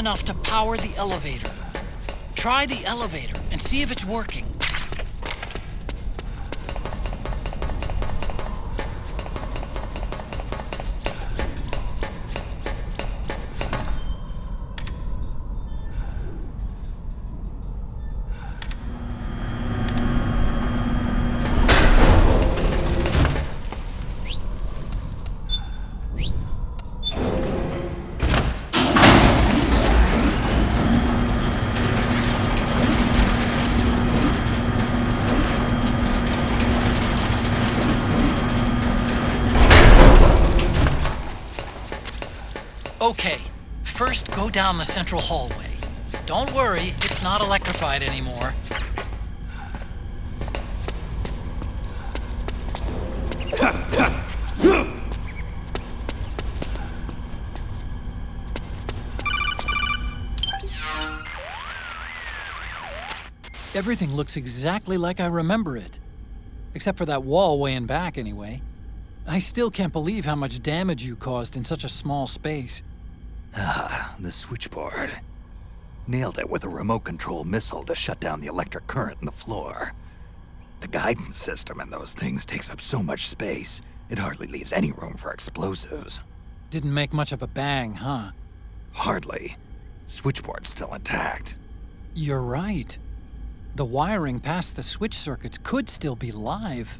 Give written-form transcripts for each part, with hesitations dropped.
enough to power the elevator. Try the elevator and see if it's working. Okay, first go down the central hallway. Don't worry, it's not electrified anymore. Everything looks exactly like I remember it. Except for that wall way in back, anyway. I still can't believe how much damage you caused in such a small space. Ah, the switchboard. Nailed it with a remote control missile to shut down the electric current in the floor. The guidance system in those things takes up so much space, it hardly leaves any room for explosives. Didn't make much of a bang, huh? Hardly. Switchboard's still intact. You're right. The wiring past the switch circuits could still be live.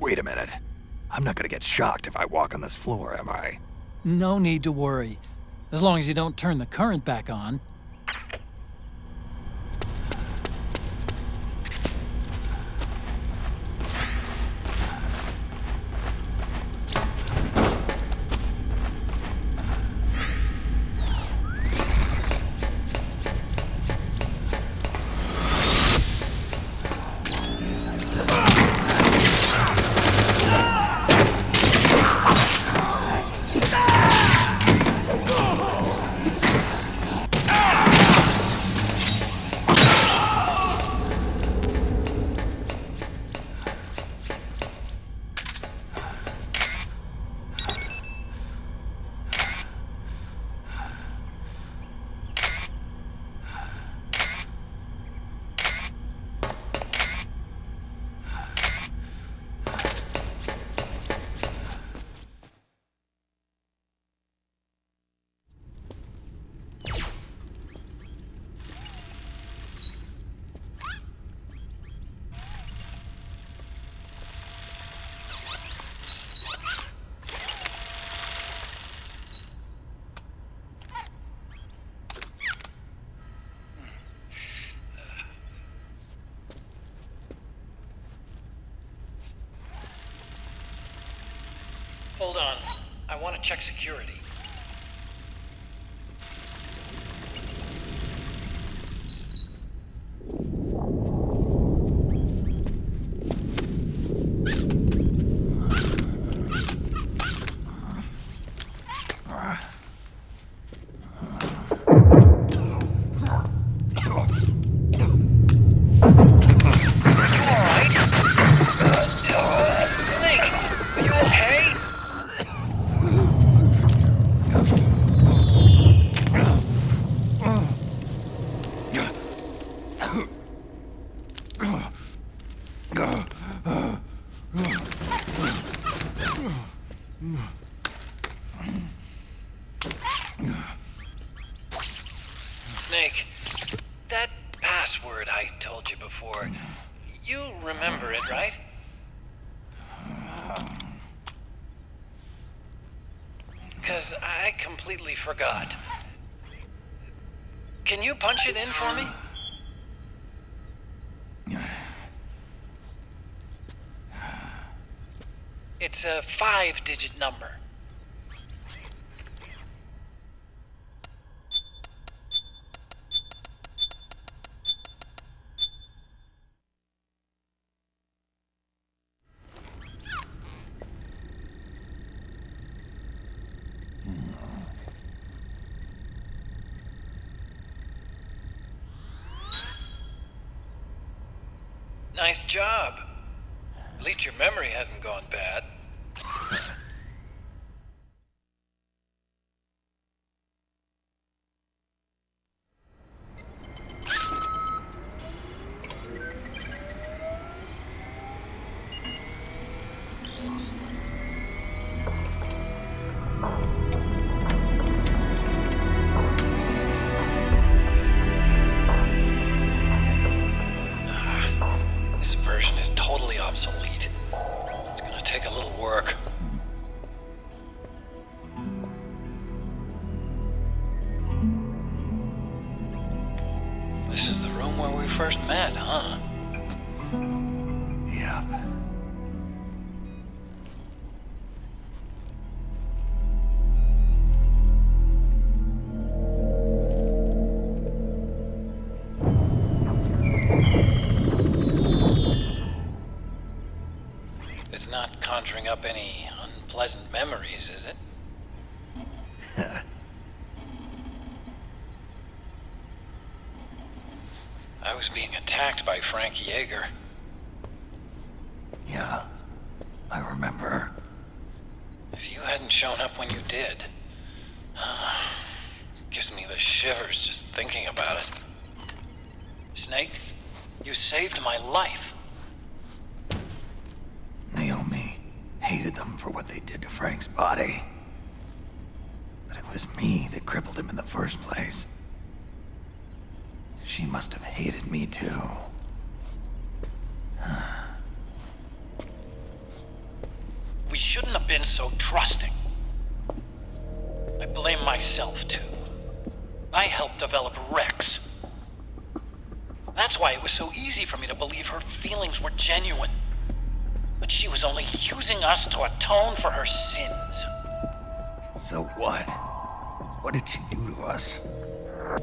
Wait a minute. I'm not gonna get shocked if I walk on this floor, am I? No need to worry. As long as you don't turn the current back on. Hold on. I want to check security. Snake, that password I told you before, you remember it, right? Because I completely forgot. Can you punch it in for me? It's a 5-digit number. Nice job. At least your memory hasn't gone bad. This is the room where we first met, huh? Yep. It's not conjuring up any unpleasant memories, is it? I was being attacked by Frank Yeager. Yeah, I remember. If you hadn't shown up when you did, gives me the shivers just thinking about it. Snake, you saved my life. Naomi hated them for what they did to Frank's body. But it was me that crippled him in the first place. She must have hated me too. We shouldn't have been so trusting. I blame myself too. I helped develop Rex. That's why it was so easy for me to believe her feelings were genuine. But she was only using us to atone for her sins. So what? What did she do to us?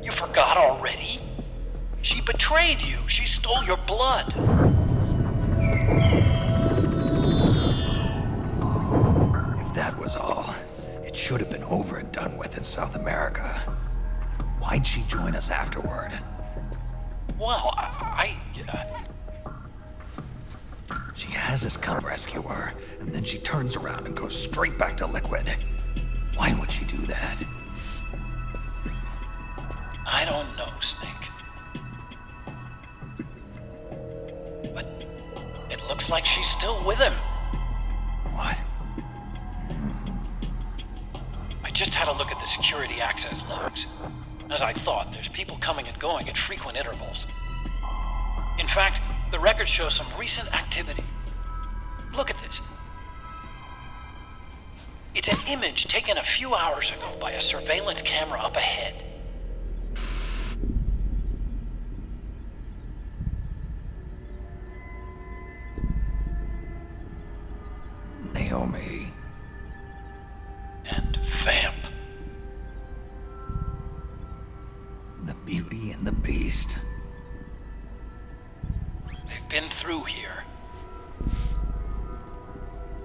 You forgot already? She betrayed you. She stole your blood. If that was all, it should have been over and done with in South America. Why'd she join us afterward? Well, She has us come rescue her, and then she turns around and goes straight back to Liquid. Why would she do that? I don't know, Snake. But it looks like she's still with him. What? I just had a look at the security access logs. As I thought, there's people coming and going at frequent intervals. In fact, the records show some recent activity. Look at this. It's an image taken a few hours ago by a surveillance camera up ahead. Naomi. And Vamp. The Beauty and the Beast. They've been through here.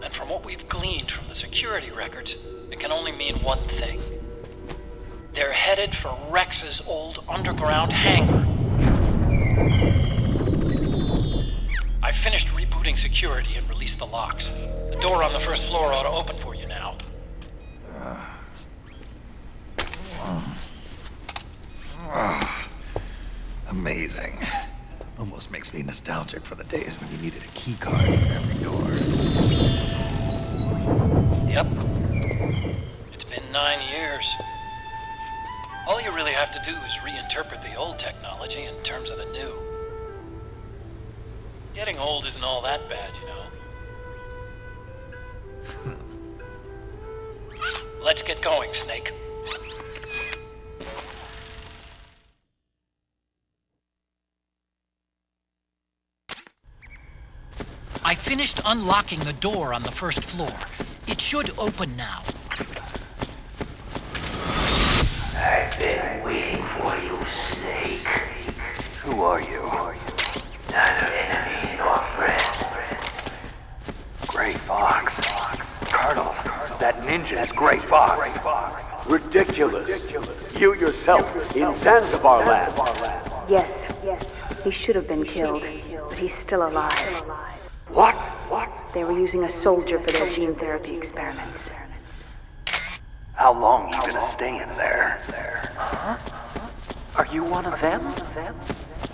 And from what we've gleaned from the security records, it can only mean one thing. They're headed for Rex's old underground hangar. I finished rebooting security and released the locks. The door on the first floor ought to open for you now. Amazing. Almost makes me nostalgic for the days when you needed a key card for every door. Yep. It's been 9 years. All you really have to do is reinterpret the old technology in terms of the new. Getting old isn't all that bad, you know. Let's get going, Snake. I finished unlocking the door on the first floor. It should open now. I've been waiting for you, Snake. Who are you? Neither enemy nor friend. Gray Fox. Colonel, that ninja is Gray Fox. Ridiculous. You yourself in Zanzibar land. Yes. He should have been killed, but he's still alive. What? They were using a soldier for their gene therapy experiments. How long you gonna stay in there? Huh? Are you one of them?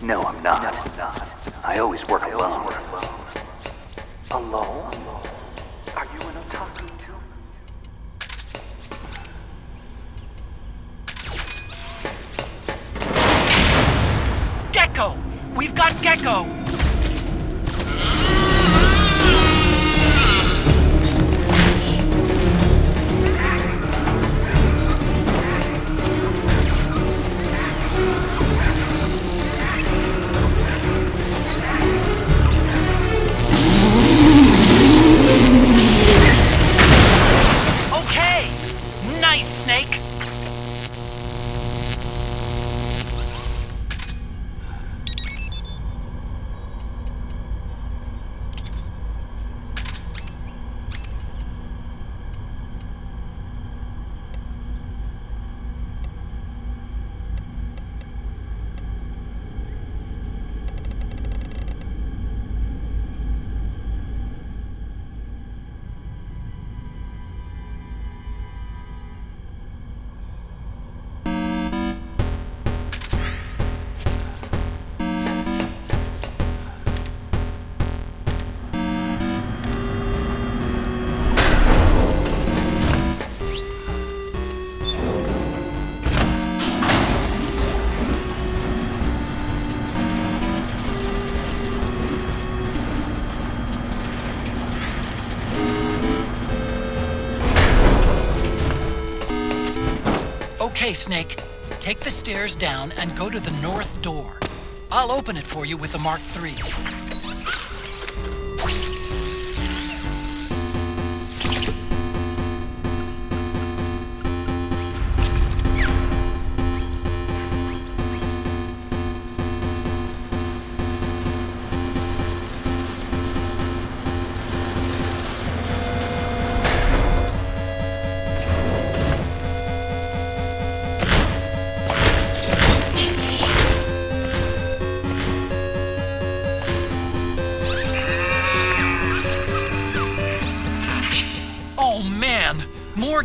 No, I'm not. I always work alone. Alone? Are you an otaku too? Gekko! We've got Gekko! Okay, Snake. Take the stairs down and go to the north door. I'll open it for you with the Mark III. More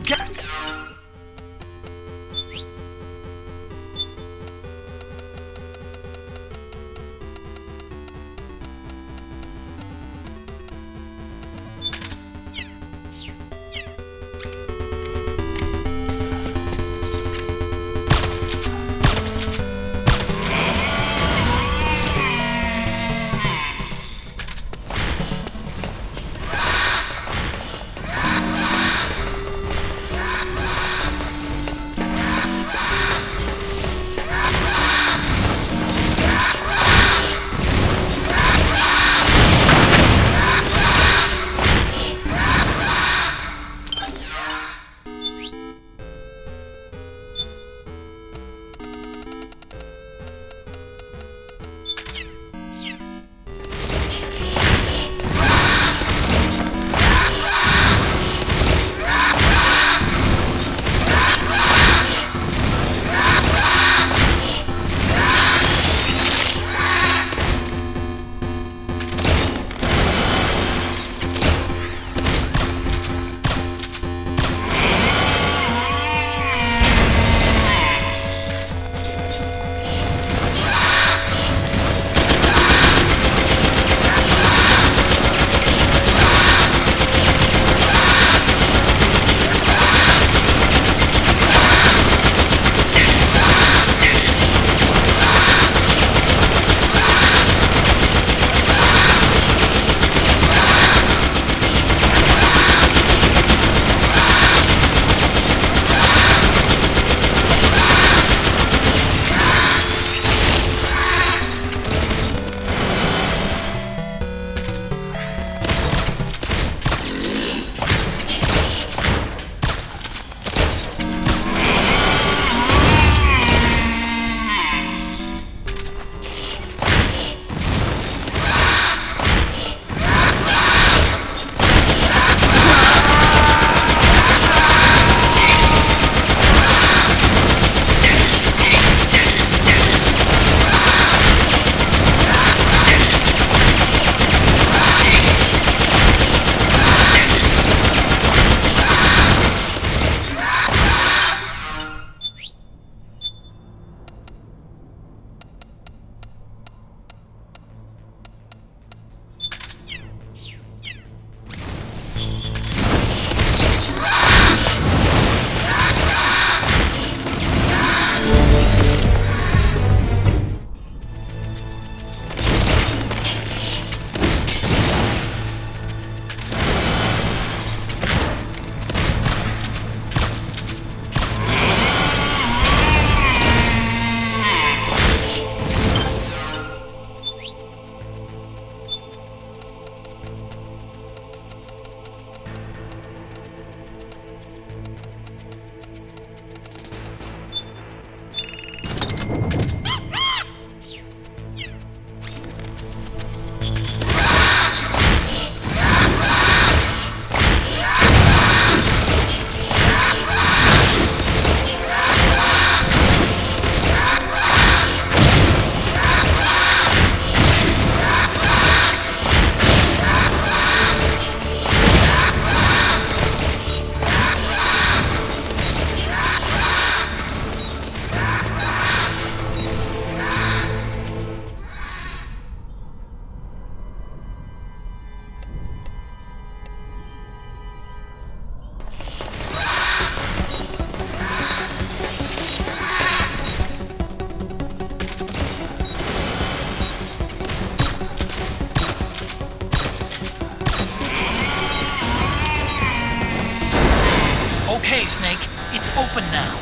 Okay, Snake, it's open now.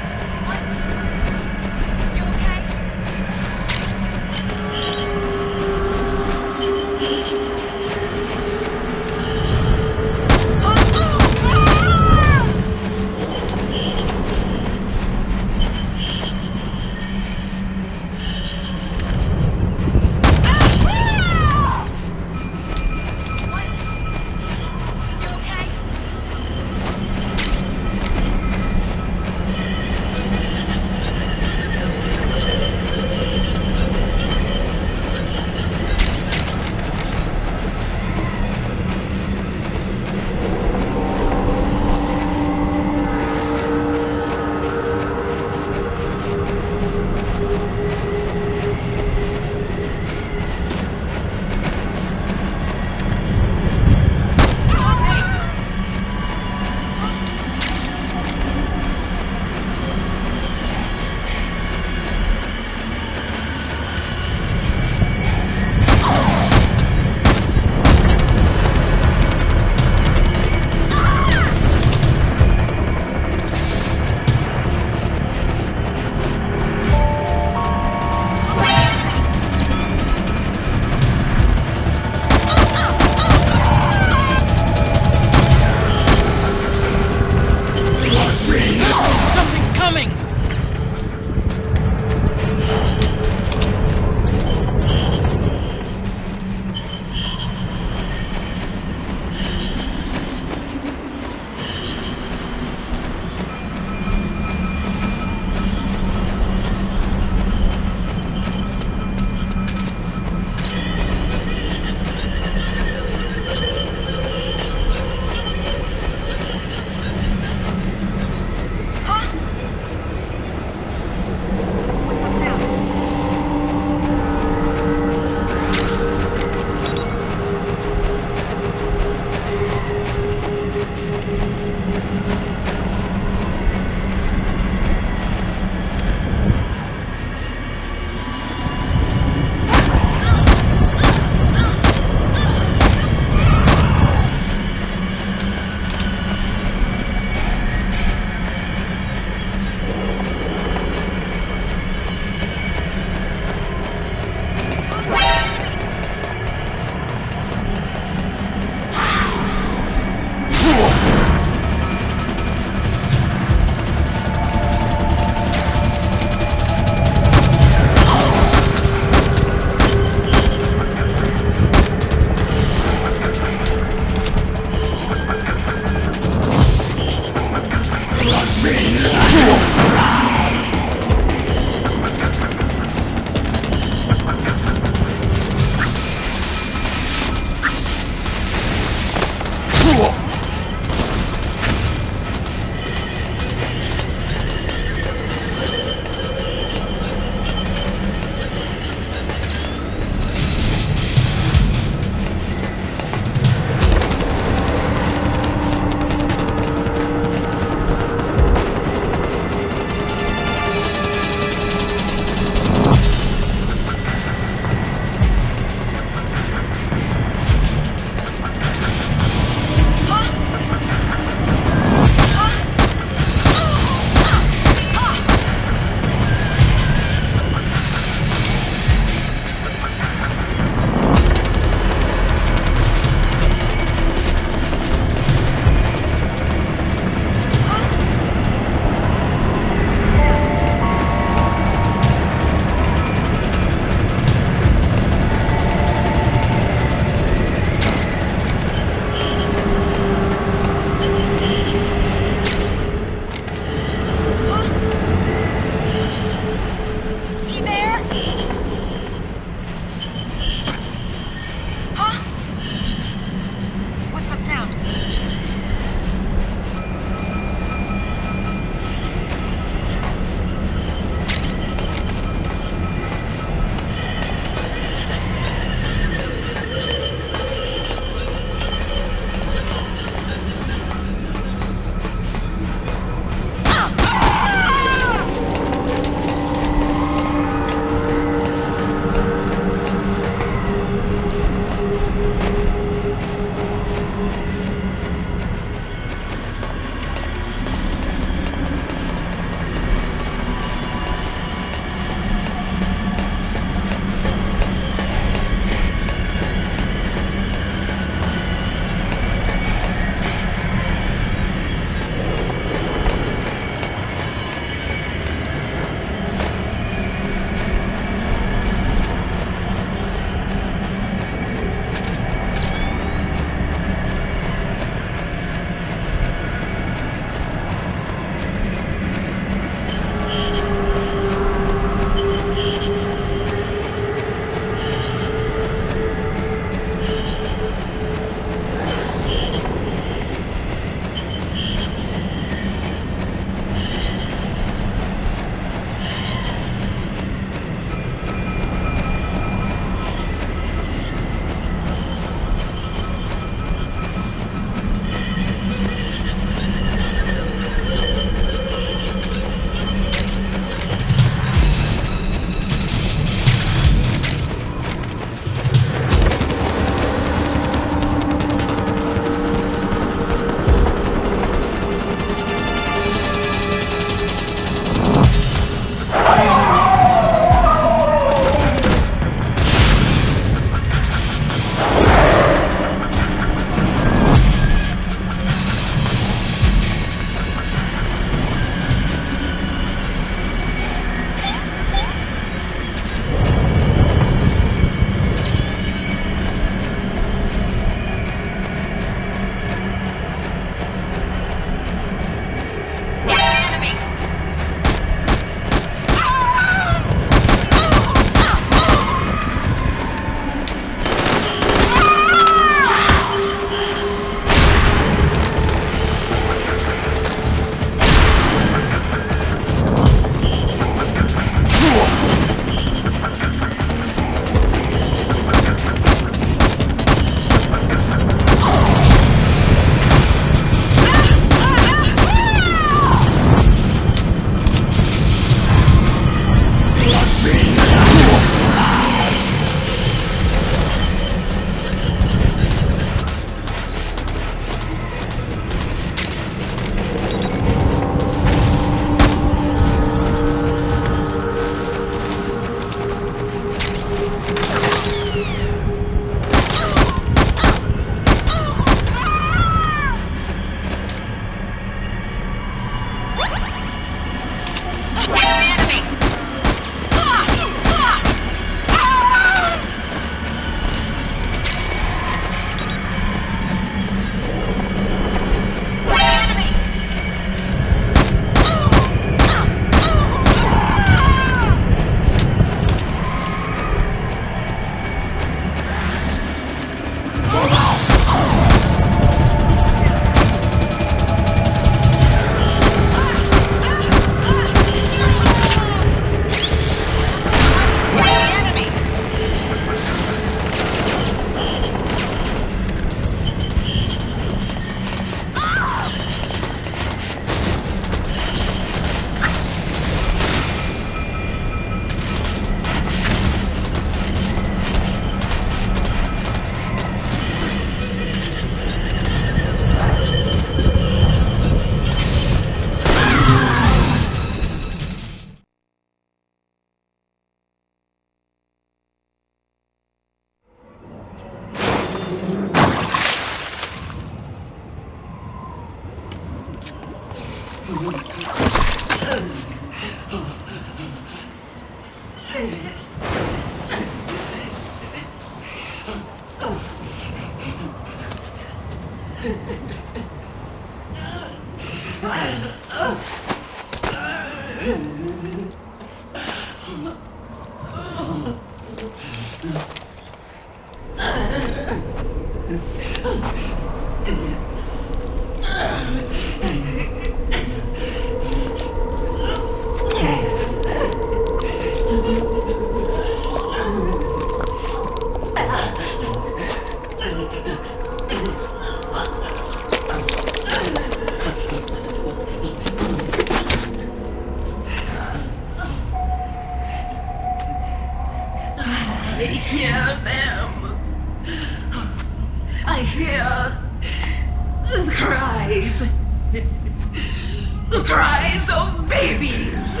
The cries of babies.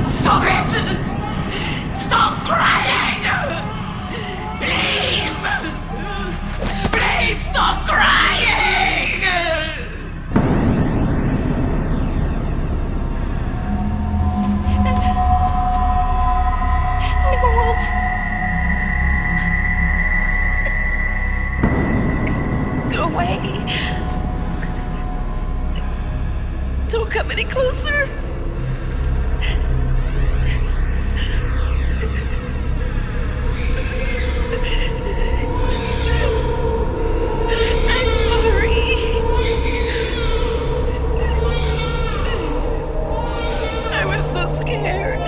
Stop it! Stop crying! Please! Please stop crying! Go away. Don't come any closer. I'm sorry. I was so scared.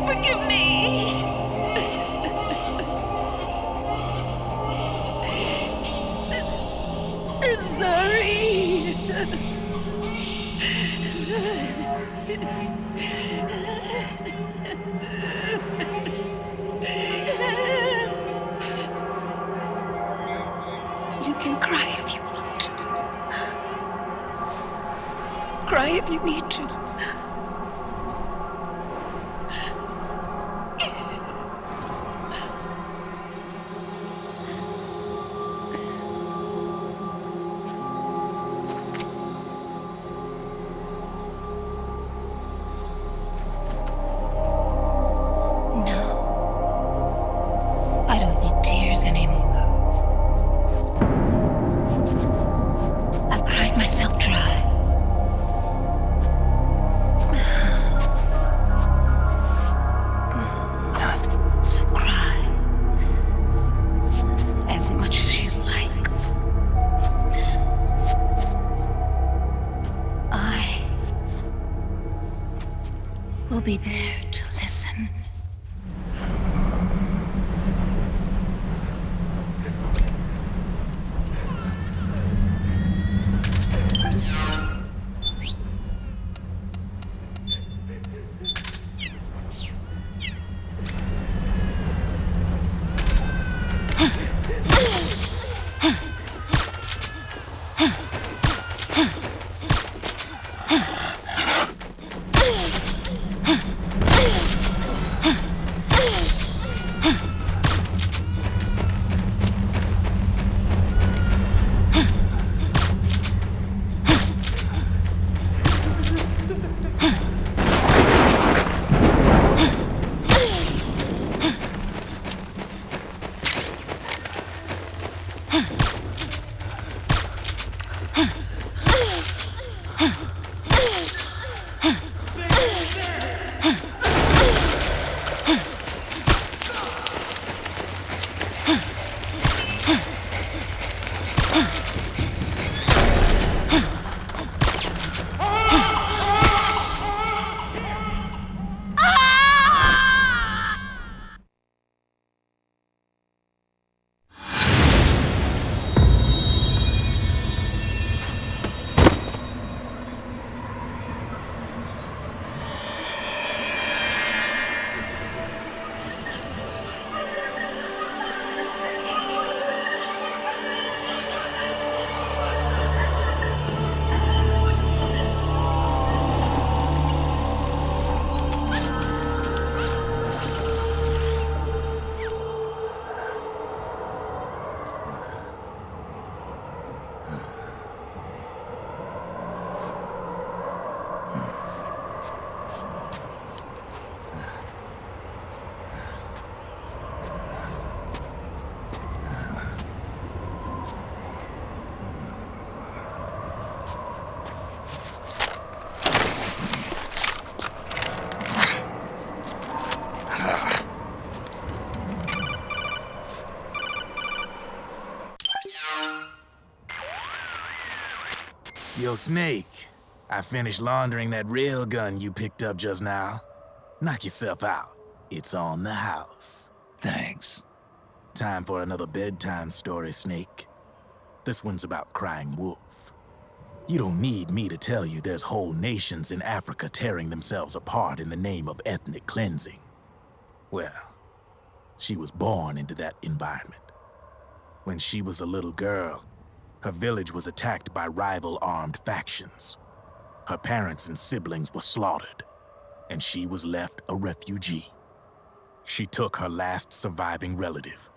Forgive me. I'm sorry. You can cry if you want. Cry if you need to. We'll be there to listen. Yo, Snake. I finished laundering that railgun you picked up just now. Knock yourself out. It's on the house. Thanks. Time for another bedtime story, Snake. This one's about crying wolf. You don't need me to tell you there's whole nations in Africa tearing themselves apart in the name of ethnic cleansing. Well, she was born into that environment. When she was a little girl, her village was attacked by rival armed factions. Her parents and siblings were slaughtered, and she was left a refugee. She took her last surviving relative,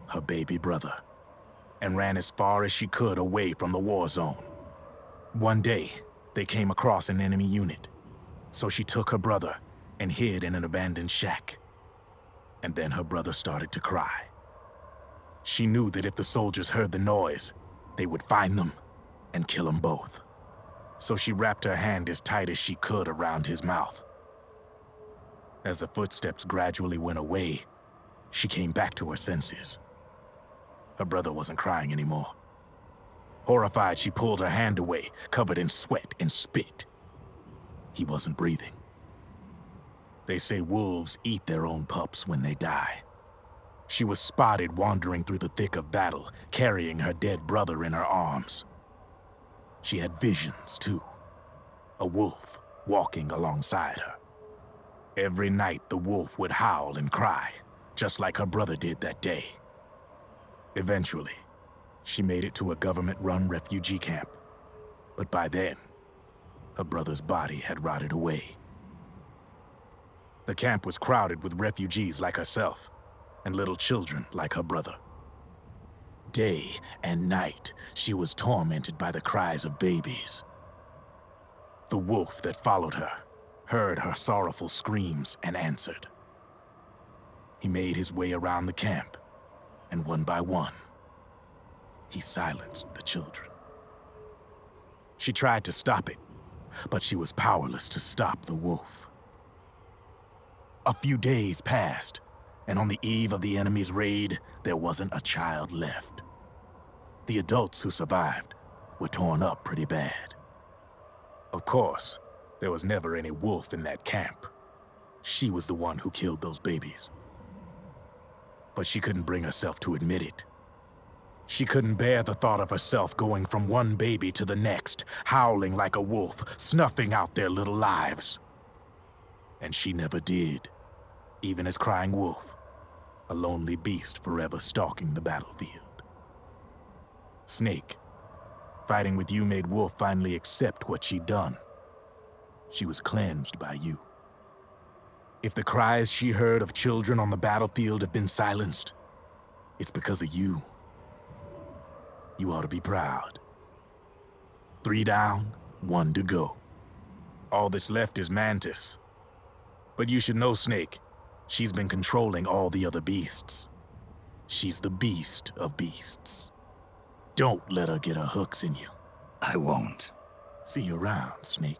her baby brother, and ran as far as she could away from the war zone. One day, they came across an enemy unit, so she took her brother and hid in an abandoned shack. And then her brother started to cry. She knew that if the soldiers heard the noise, they would find them and kill them both. So she wrapped her hand as tight as she could around his mouth. As the footsteps gradually went away, she came back to her senses. Her brother wasn't crying anymore. Horrified, she pulled her hand away, covered in sweat and spit. He wasn't breathing. They say wolves eat their own pups when they die. She was spotted wandering through the thick of battle, carrying her dead brother in her arms. She had visions, too. A wolf walking alongside her. Every night, the wolf would howl and cry, just like her brother did that day. Eventually, she made it to a government-run refugee camp. But by then, her brother's body had rotted away. The camp was crowded with refugees like herself, and little children like her brother. Day and night, she was tormented by the cries of babies. The wolf that followed her heard her sorrowful screams and answered. He made his way around the camp, and one by one, he silenced the children. She tried to stop it, but she was powerless to stop the wolf. A few days passed, and on the eve of the enemy's raid, there wasn't a child left. The adults who survived were torn up pretty bad. Of course, there was never any wolf in that camp. She was the one who killed those babies. But she couldn't bring herself to admit it. She couldn't bear the thought of herself going from one baby to the next, howling like a wolf, snuffing out their little lives. And she never did, even as crying wolf, a lonely beast forever stalking the battlefield. Snake, fighting with you made Wolf finally accept what she'd done. She was cleansed by you. If the cries she heard of children on the battlefield have been silenced, it's because of you. You ought to be proud. 3 down, 1 to go. All that's left is Mantis. But you should know, Snake, she's been controlling all the other beasts. She's the beast of beasts. Don't let her get her hooks in you. I won't. See you around, Snake.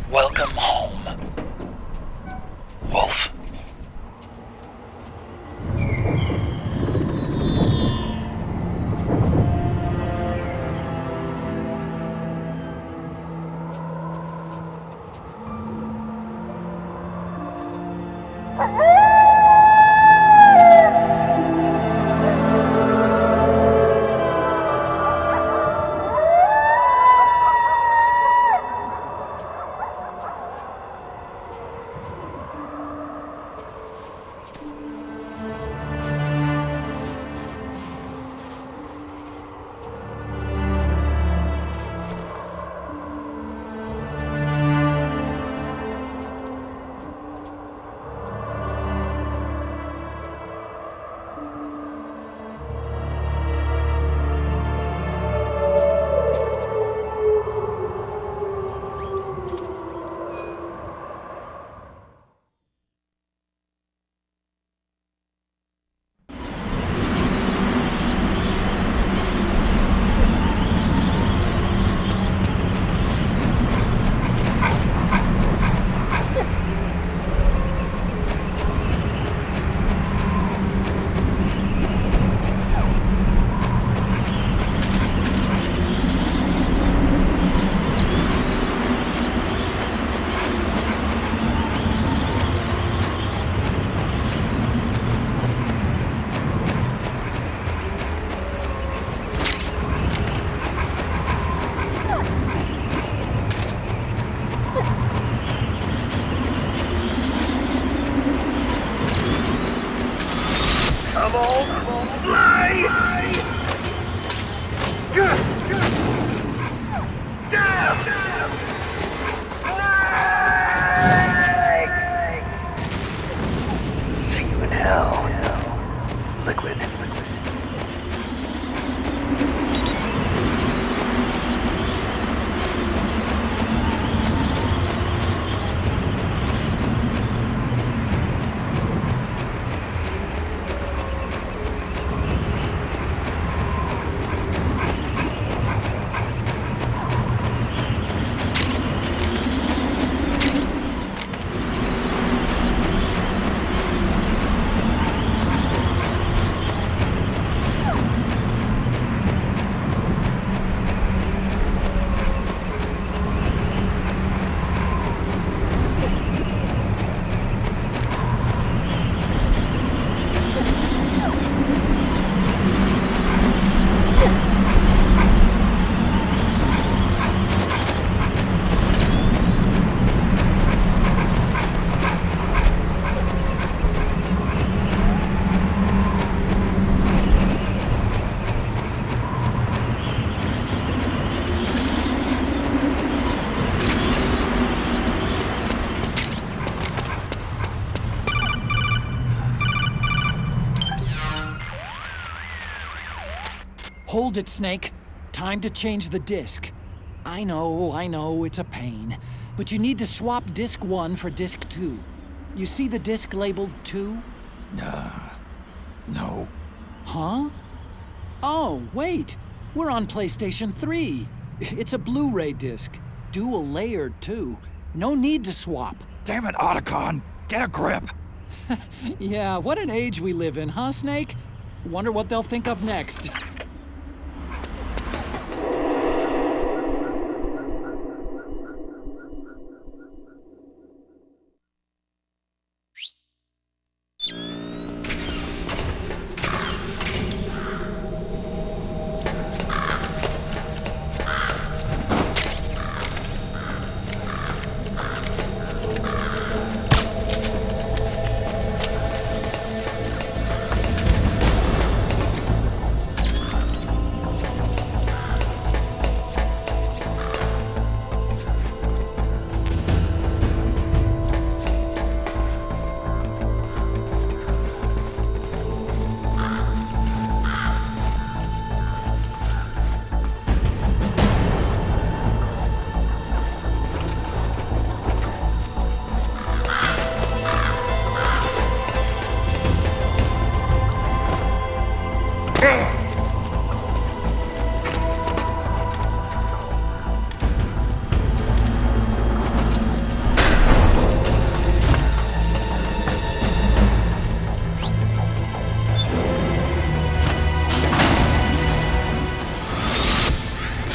Welcome home, Wolf. of old fly! See you in hell. Liquid. Hold it, Snake. Time to change the disc. I know, it's a pain. But you need to swap disc 1 for disc 2. You see the disc labeled 2? No. Huh? Oh, wait. We're on PlayStation 3. It's a Blu-ray disc. Dual layered, too. No need to swap. Damn it, Otacon! Get a grip! Yeah, what an age we live in, huh, Snake? Wonder what they'll think of next.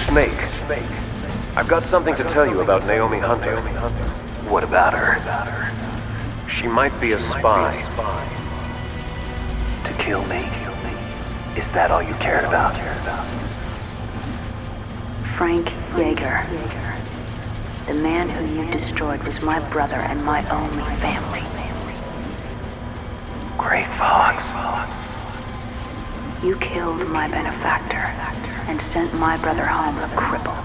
Snake. I've got something to tell you about Naomi Hunter. What about her? She might be a spy. To kill me? Is that all you cared about? Frank Yeager. The man who you destroyed was my brother and my only family. Great Fox. You killed my benefactor and sent my brother home a cripple.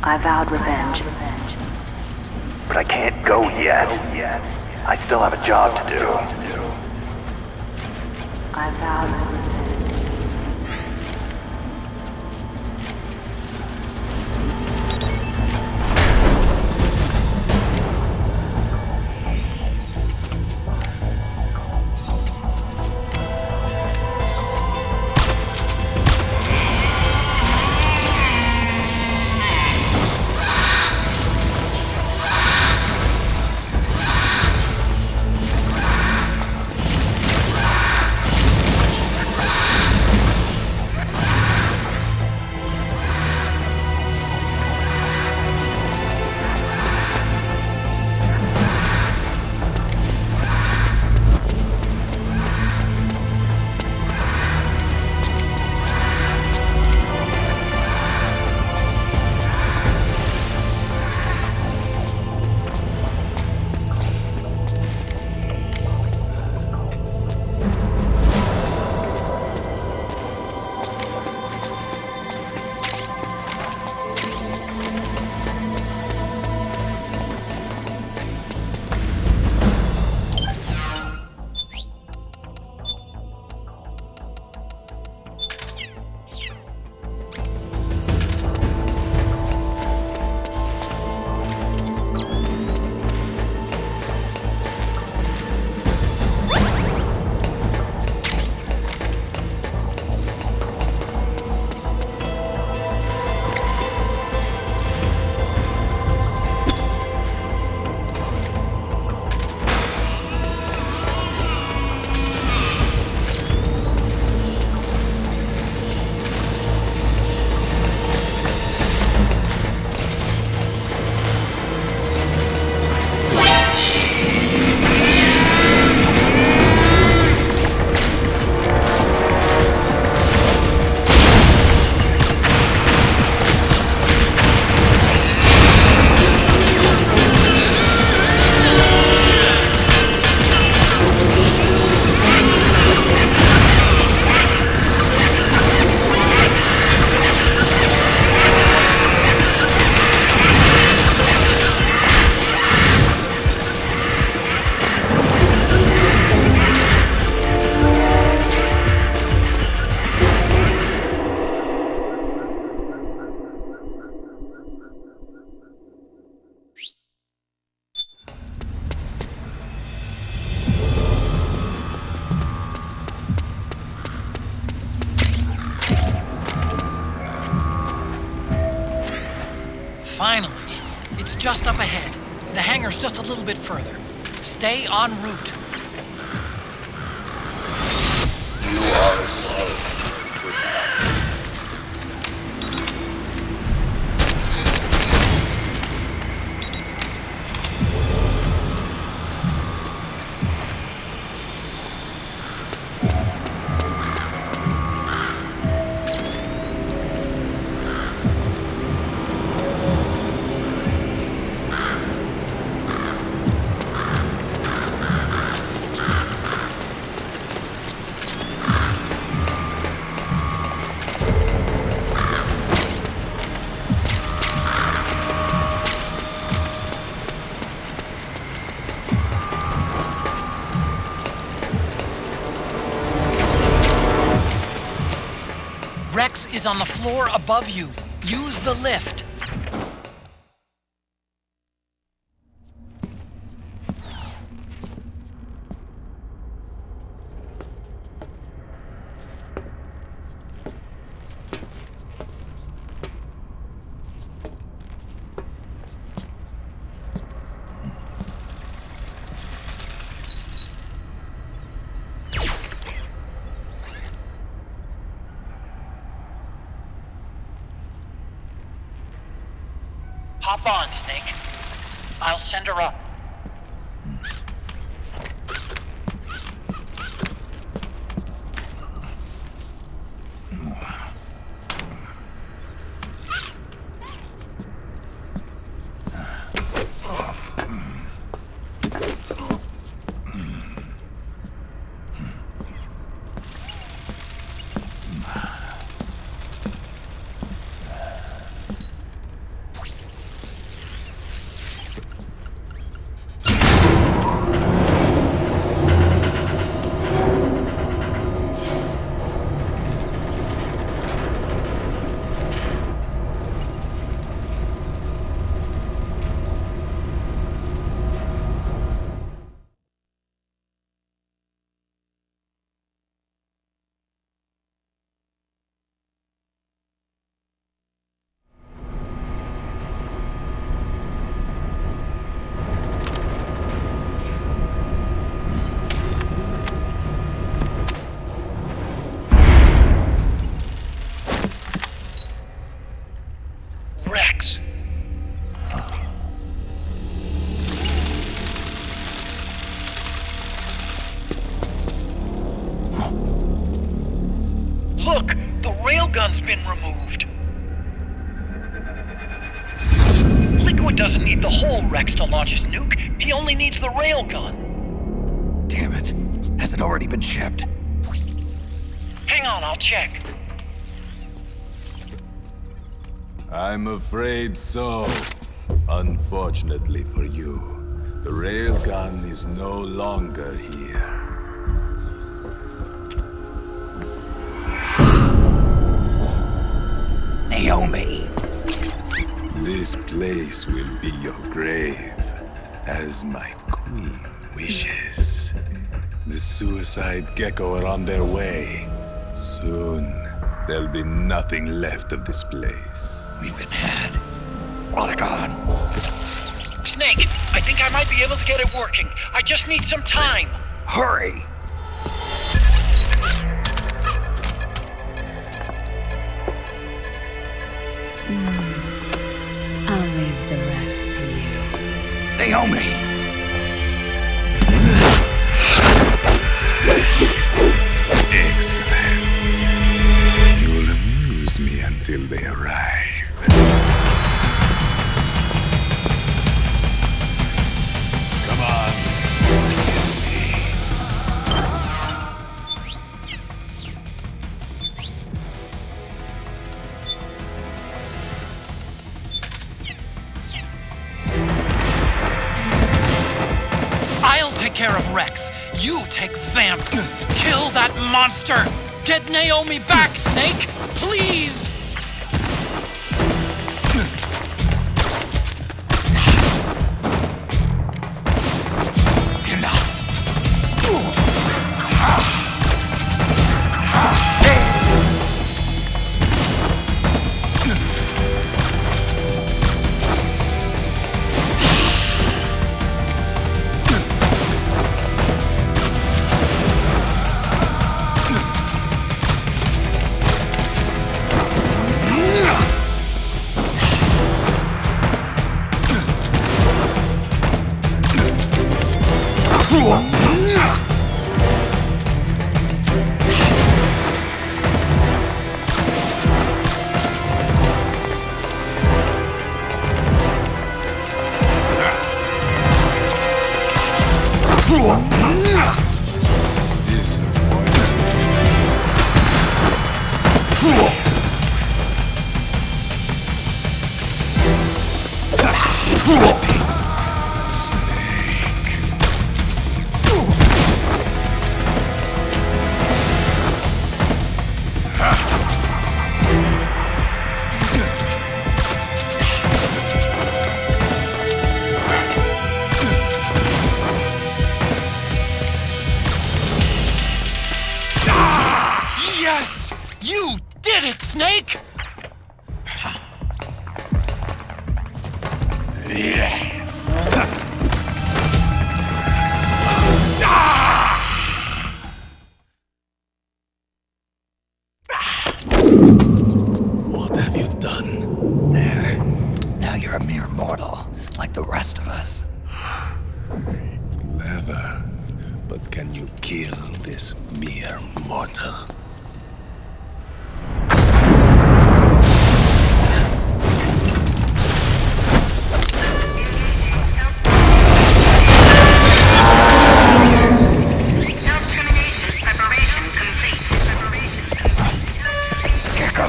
I vowed revenge. But I can't go yet. I still have a job to do. I vowed revenge. just up ahead. The hangar's just a little bit further. Stay en route. You are alone with us. Rex is on the floor above you. Use the lift. Hop on, Snake. I'll send her up. Rex! Look! The railgun's been removed! Liquid doesn't need the whole Rex to launch his nuke. He only needs the railgun. Damn it. Has it already been shipped? Hang on, I'll check. I'm afraid so. Unfortunately for you, the railgun is no longer here. Naomi! This place will be your grave, as my queen wishes. The suicide Gekko are on their way. Soon, there'll be nothing left of this place. We've been had. Polygon! Snake, I think I might be able to get it working. I just need some time. Hurry! I'll leave the rest to you. Naomi! Excellent. You'll amuse me until they arrive. Come on. I'll take care of Rex. You take Vamp. Kill that monster. Get Naomi back, Snake. Please. Yes! You did it, Snake! Yes! What have you done? There. Now you're a mere mortal, like the rest of us. Clever. But can you kill this mere mortal? Gekko!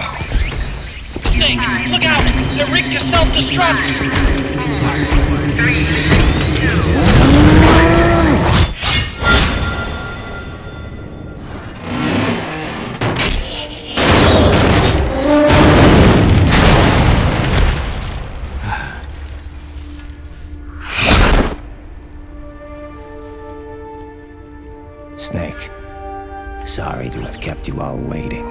Snake, look out! They're rigged to self-destruct! 3, 2. Snake, sorry to have kept you all waiting.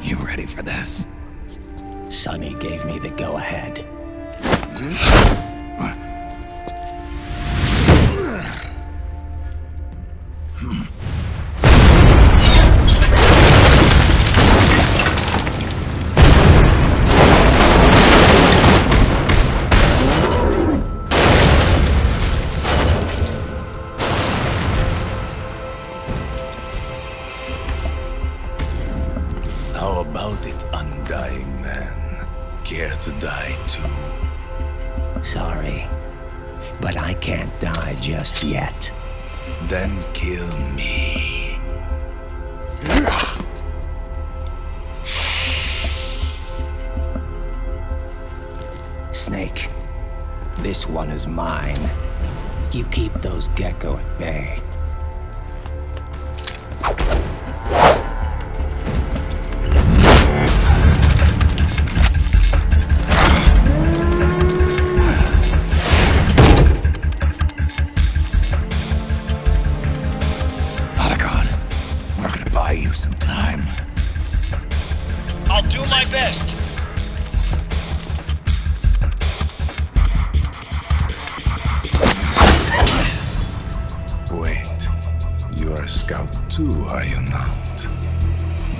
You ready for this? Sonny gave me the go-ahead. How about it, undying man? Care to die too? Sorry, but I can't die just yet. Then kill me. Snake, this one is mine. You keep those Gekko at bay. Some time. I'll do my best. Wait, you are a scout too, are you not?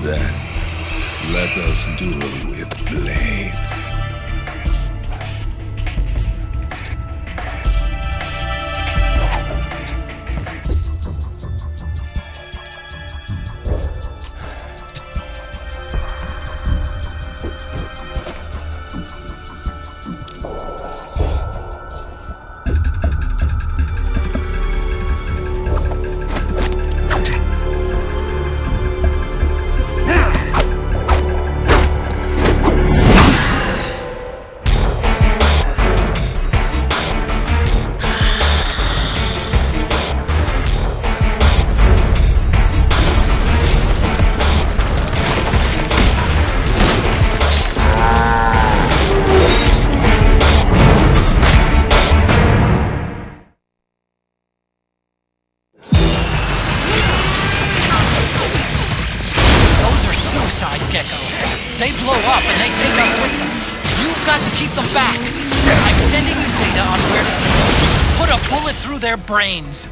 Then, let us duel with blades. They blow up and they take us with them. You've got to keep them back. I'm sending you data on where to go. Put a bullet through their brains.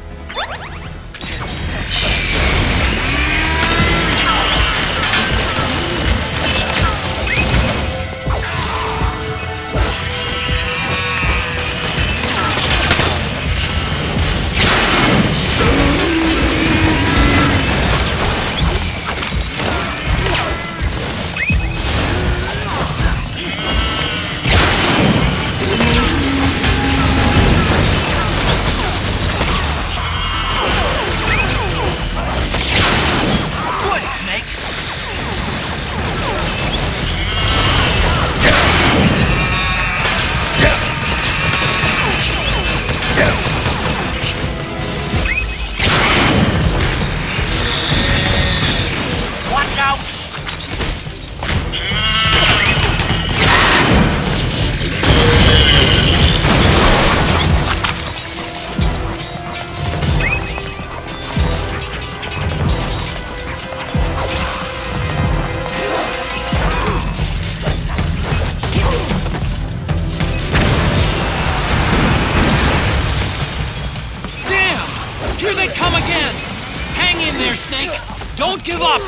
there, Snake! Don't give up!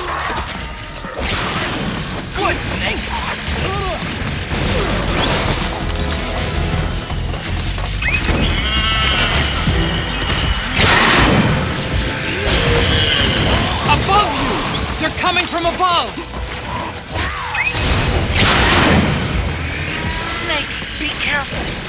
Good, Snake! Above you! They're coming from above! Snake, be careful.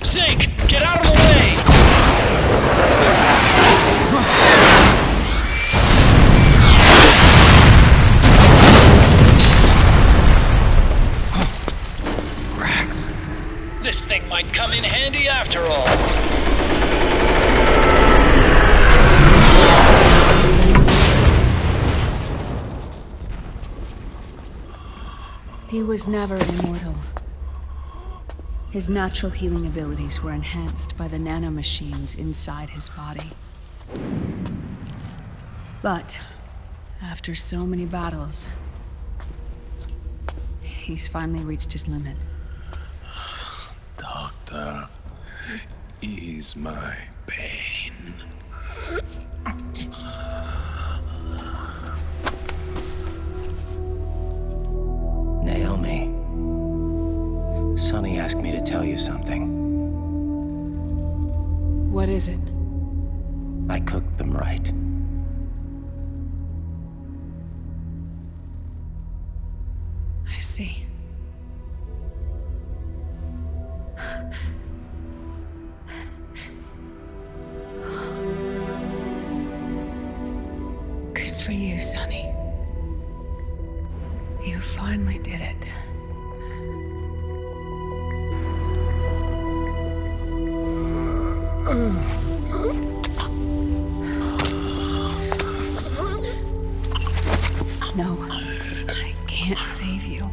Snake, get out of the way! Rex. This thing might come in handy after all. He was never immortal. His natural healing abilities were enhanced by the nanomachines inside his body. But after so many battles, he's finally reached his limit. Doctor, ease my pain. Naomi, Sonny asked me to tell you something. What is it? I cooked them right. I see. Good for you, Sonny. You finally did it. No, I can't save you.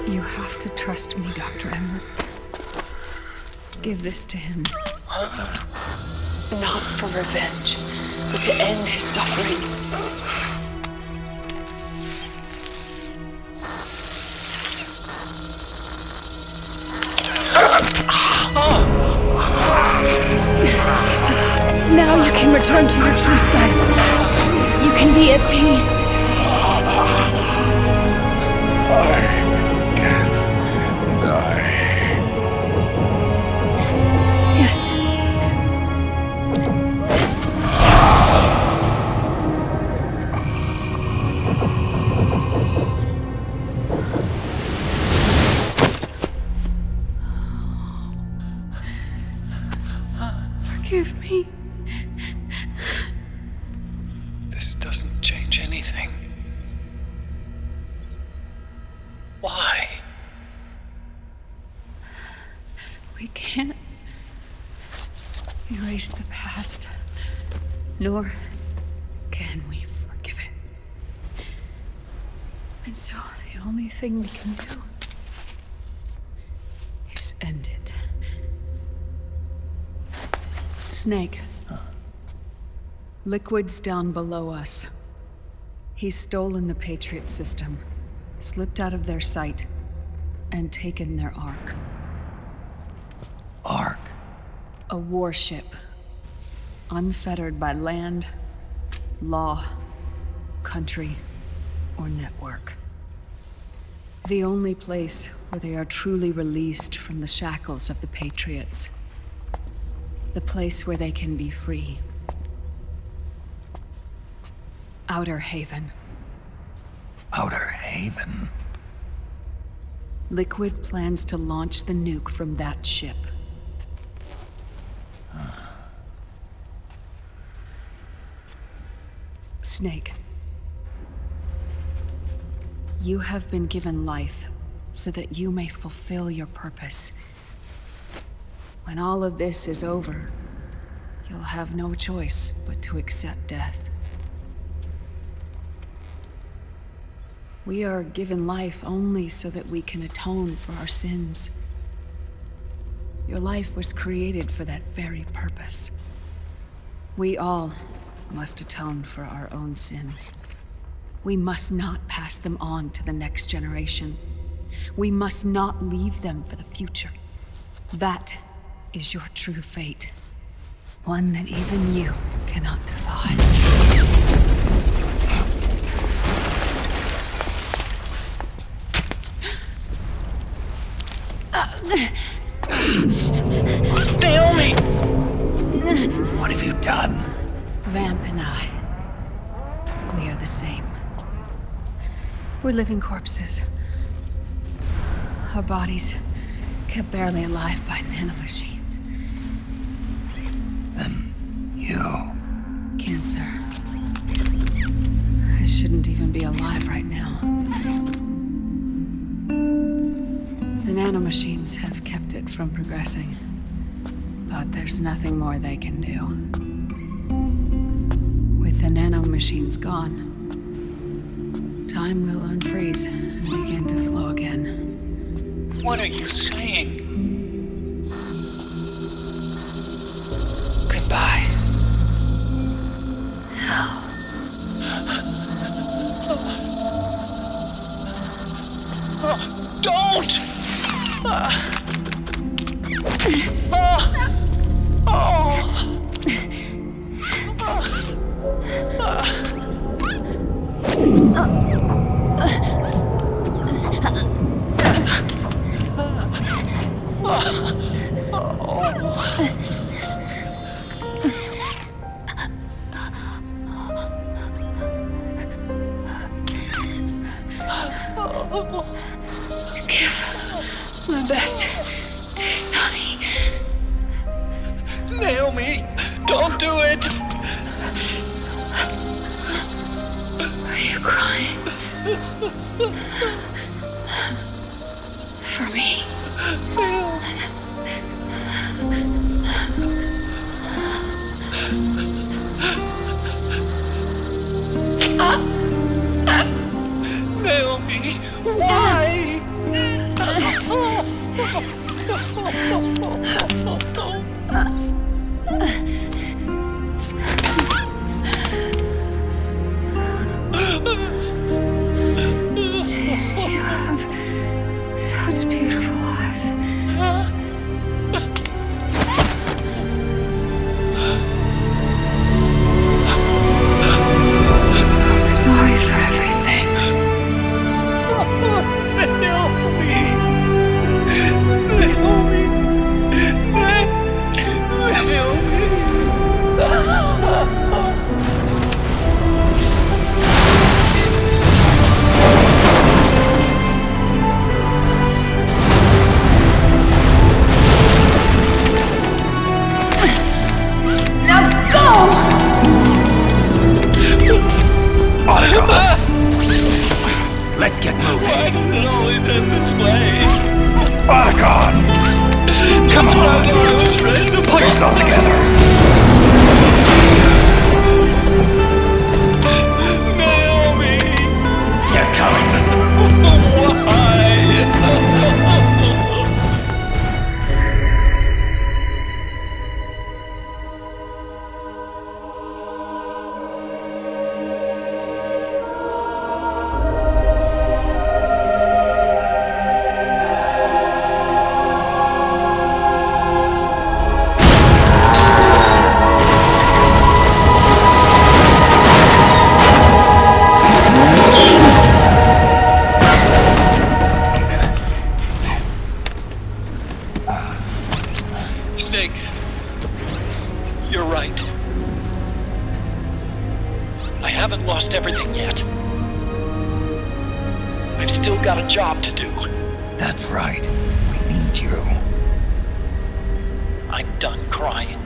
You have to trust me, Dr. Emmer. Give this to him. Not for revenge, but to end his suffering. Now you can return to your true self. You can be at peace. I can die. Yes. Forgive me. This doesn't change anything. Why? We can't erase the past, nor can we forgive it. And so the only thing we can do is end it. Snake. Liquid's down below us. He's stolen the Patriot system, slipped out of their sight, and taken their Ark. Ark? A warship. Unfettered by land, law, country, or network. The only place where they are truly released from the shackles of the Patriots. The place where they can be free. Outer Haven. Outer Haven? Liquid plans to launch the nuke from that ship. Snake. You have been given life so that you may fulfill your purpose. When all of this is over, you'll have no choice but to accept death. We are given life only so that we can atone for our sins. Your life was created for that very purpose. We all must atone for our own sins. We must not pass them on to the next generation. We must not leave them for the future. That is your true fate. One that even you cannot defy. Naomi! What have you done? Vamp and I, we are the same. We're living corpses. Our bodies kept barely alive by nanomachines. Then you... Cancer. I shouldn't even be alive right now. The nanomachines have kept it from progressing. But there's nothing more they can do. With the nanomachines gone, time will unfreeze and begin to flow again. What are you saying? Goodbye. Hell. Don't! Give my best. Snake. You're right. I haven't lost everything yet. I've still got a job to do. That's right. We need you. I'm done crying.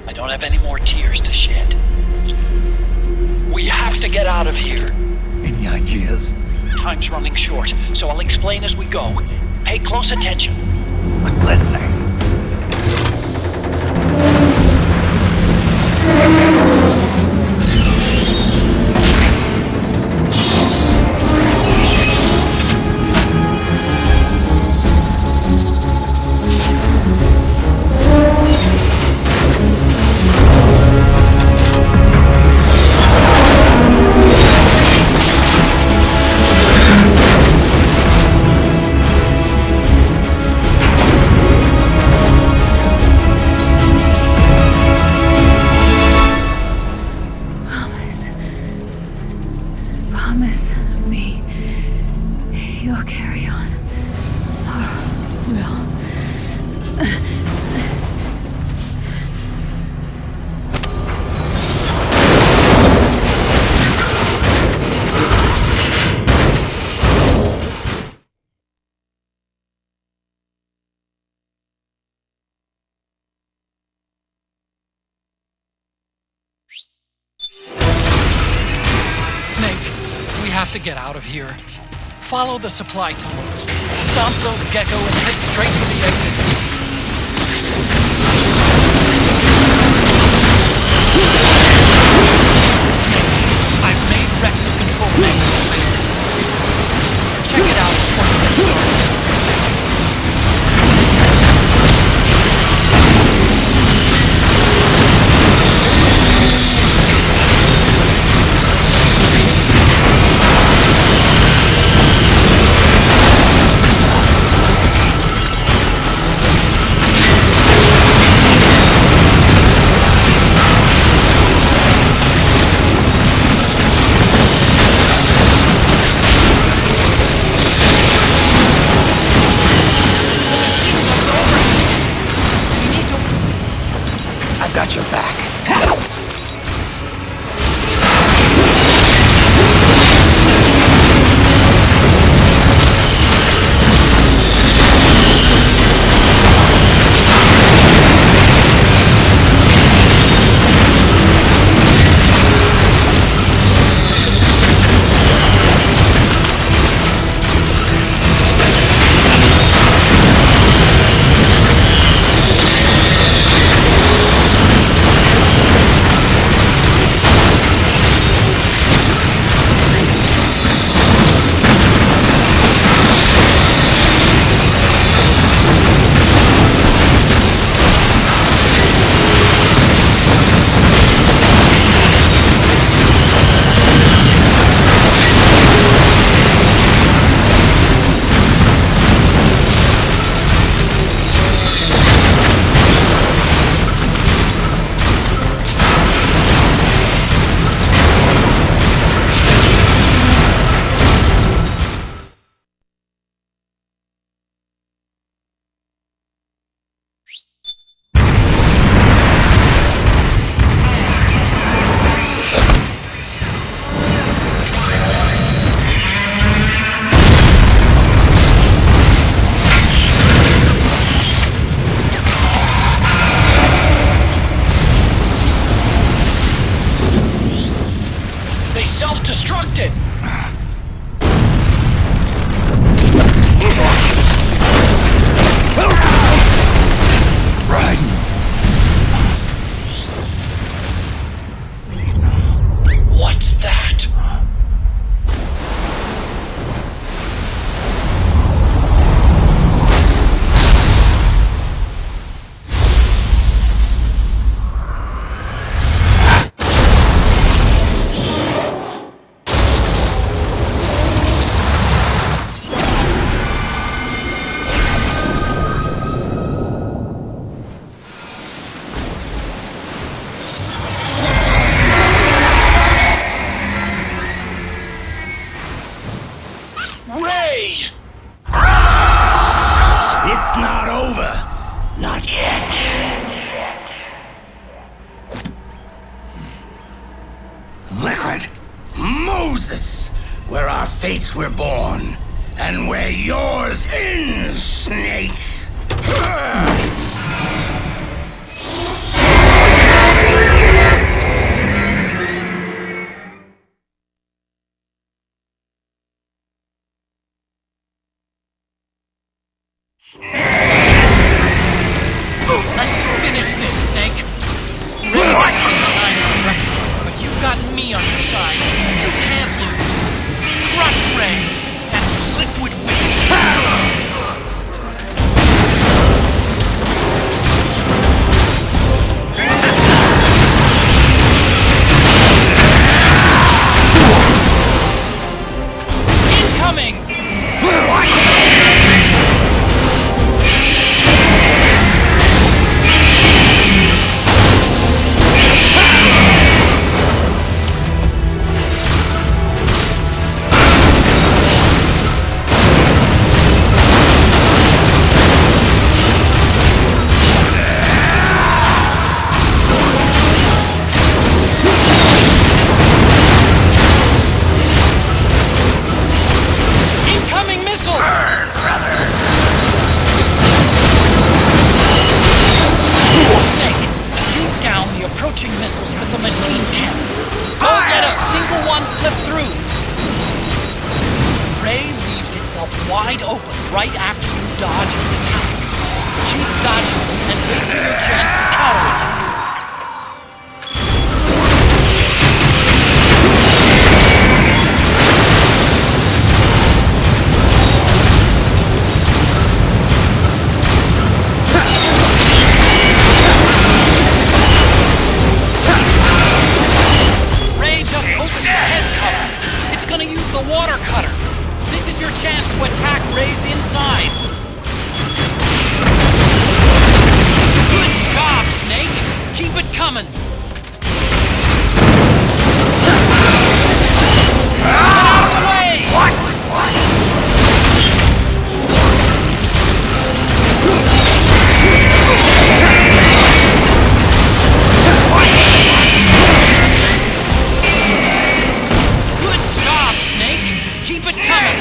I don't have any more tears to shed. We have to get out of here. Any ideas? Time's running short, so I'll explain as we go. Pay close attention. I'm listening. Promise me you'll carry on. Or will. To get out of here. Follow the supply tunnels. Stomp those Gekko and head straight for the exit. Snake, I've made Rex's control manual available. Check it out before you get started. Got your back. fates were born, and where yours ends, Snake. Let's finish this, Snake. Raiden might be behind his Rex, but you've got me on your side. You can't lose. Crush Ray and liquid Incoming! Approaching missiles with the machine cannon. Don't let a single one slip through. Ray leaves itself wide open right after you dodge its attack. Keep dodging and wait for your chance to counterattack. Water cutter! This is your chance to attack Ray's insides! Good job, Snake! Keep it coming! Get out of the way! What? Keep it coming!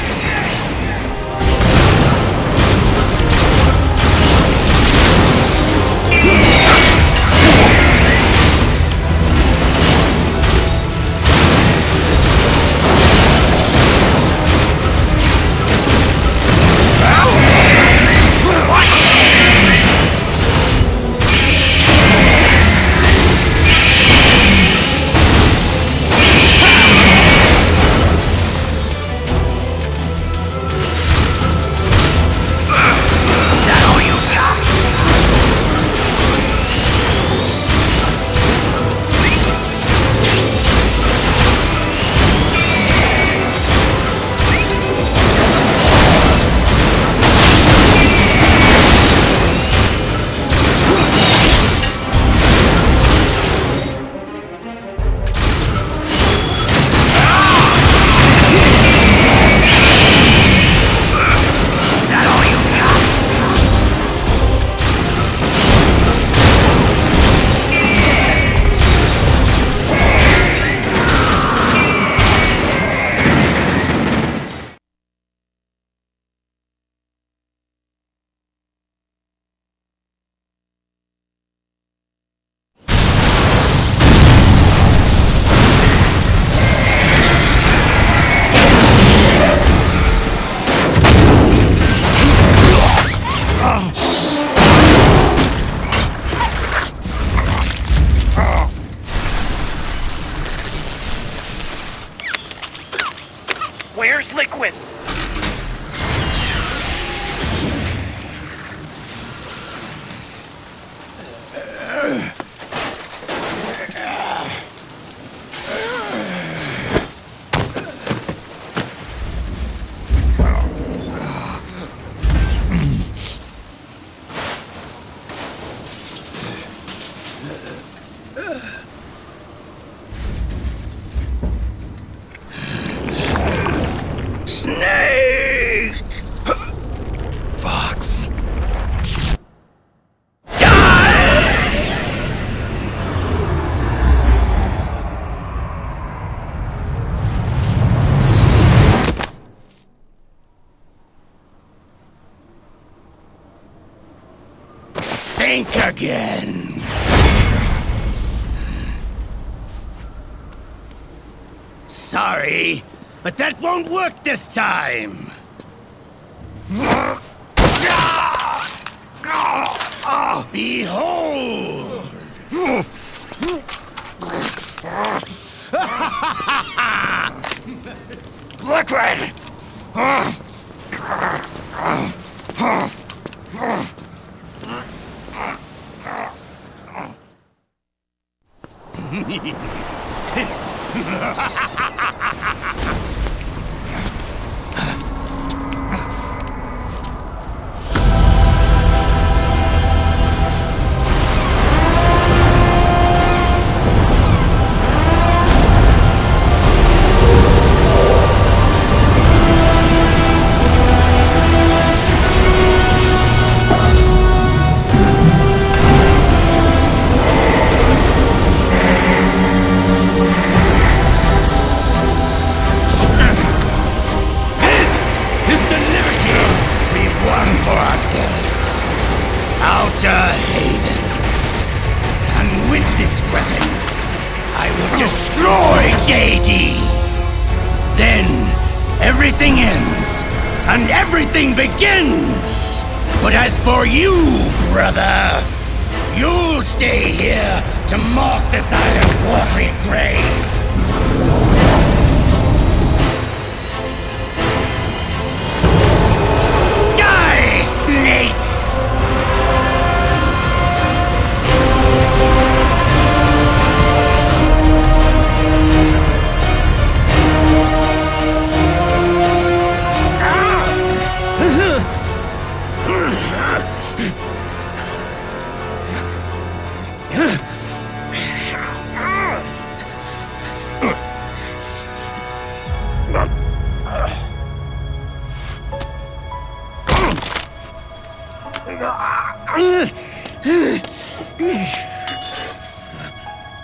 again. Sorry, but that won't work this time. Behold! Liquid! Begins! But as for you, brother, you'll stay here to mark this island's watery grave. Die, snake!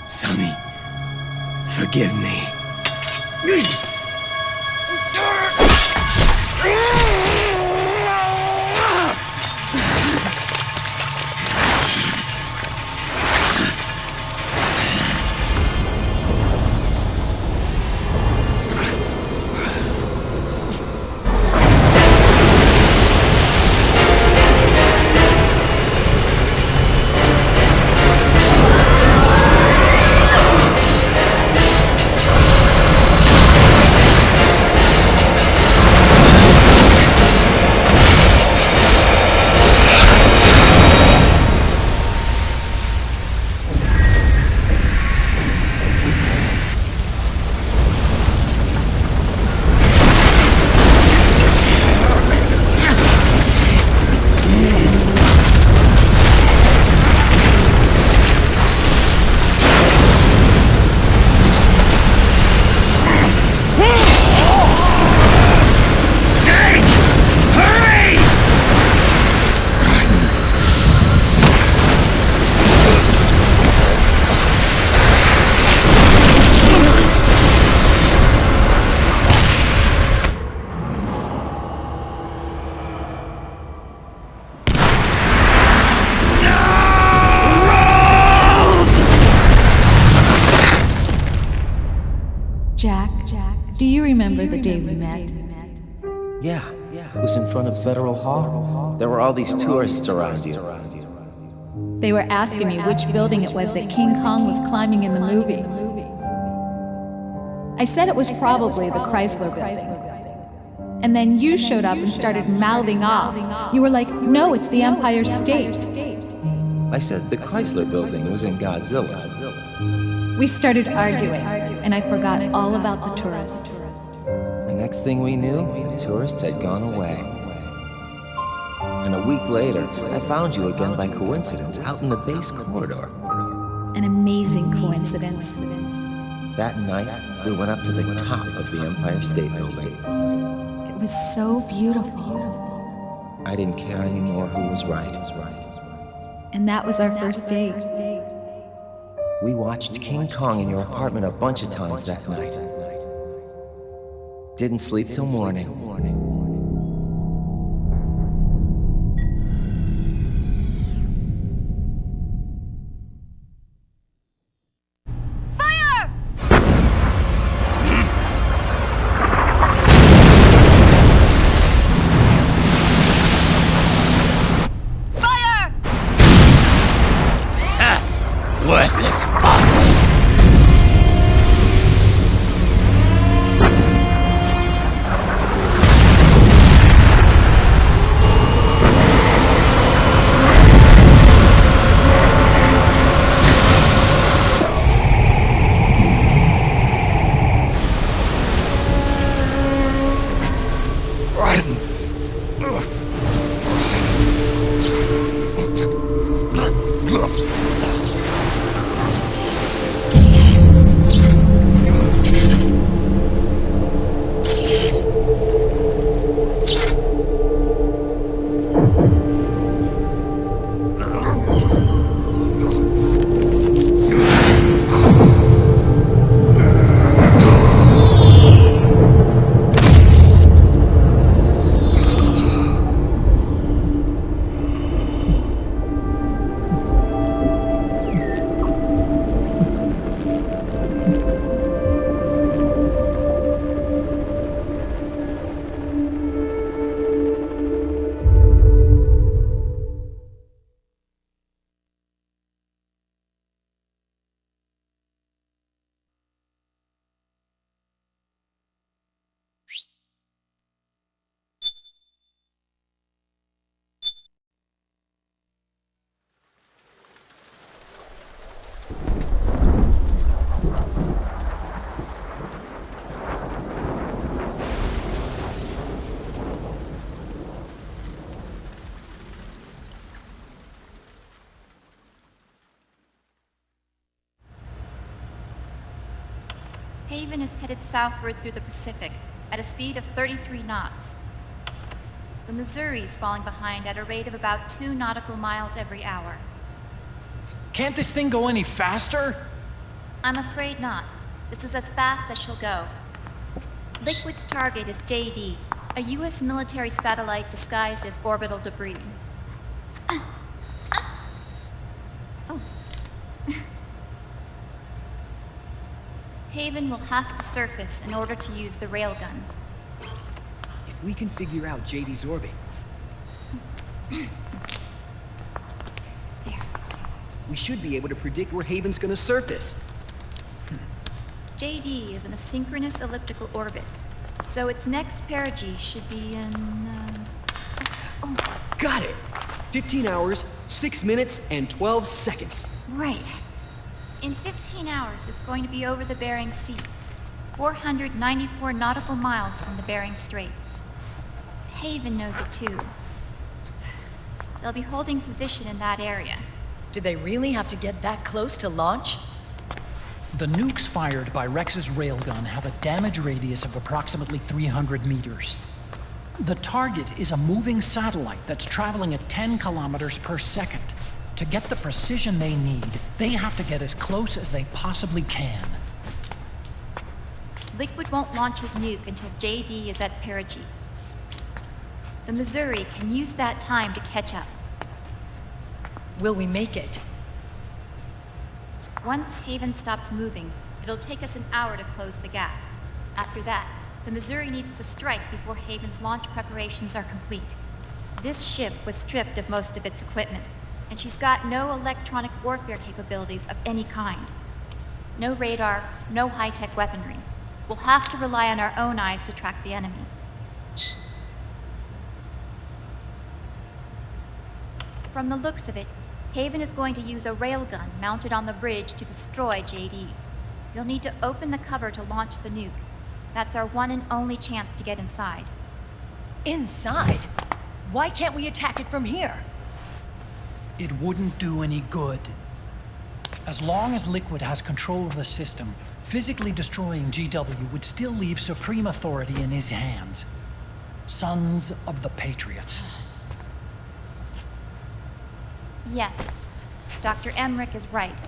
Sonny, forgive me. Do you remember the day we met? Yeah. It was in front of Federal Hall. There were all these tourists around you. They were asking me which building it was that King Kong was climbing in the movie. I said it was probably the Chrysler building. And then you showed up and started mouthing off. You were like, no, it's the Empire State. I said the Chrysler building was in Godzilla. We started arguing, and I forgot all about the tourists. The next thing we knew, the tourists had gone away. And a week later, I found you again by coincidence out in the base corridor. An amazing coincidence. That night, we went up to the top of the Empire State Building. It was so beautiful. I didn't care anymore who was right. And that was our first date. We watched King Kong in your apartment a bunch of times that night. Didn't sleep till morning. worthless fossil! Haven is headed southward through the Pacific at a speed of 33 knots. The Missouri's falling behind at a rate of about 2 nautical miles every hour. Can't this thing go any faster? I'm afraid not. This is as fast as she'll go. Liquid's target is JD, a U.S. military satellite disguised as orbital debris. Haven will have to surface in order to use the railgun. If we can figure out JD's orbit... There. We should be able to predict where Haven's gonna surface. JD is in a synchronous elliptical orbit, so its next perigee should be in, Got it! 15 hours, 6 minutes, and 12 seconds. Right. In 15 hours, it's going to be over the Bering Sea, 494 nautical miles from the Bering Strait. Haven knows it too. They'll be holding position in that area. Do they really have to get that close to launch? The nukes fired by Rex's railgun have a damage radius of approximately 300 meters. The target is a moving satellite that's traveling at 10 kilometers per second. To get the precision they need, they have to get as close as they possibly can. Liquid won't launch his nuke until JD is at perigee. The Missouri can use that time to catch up. Will we make it? Once Haven stops moving, it'll take us an hour to close the gap. After that, the Missouri needs to strike before Haven's launch preparations are complete. This ship was stripped of most of its equipment, and she's got no electronic warfare capabilities of any kind. No radar, no high-tech weaponry. We'll have to rely on our own eyes to track the enemy. From the looks of it, Haven is going to use a railgun mounted on the bridge to destroy JD. You'll need to open the cover to launch the nuke. That's our one and only chance to get inside. Inside? Why can't we attack it from here? It wouldn't do any good. As long as Liquid has control of the system, physically destroying GW would still leave supreme authority in his hands. Sons of the Patriots. Yes, Dr. Emmerich is right.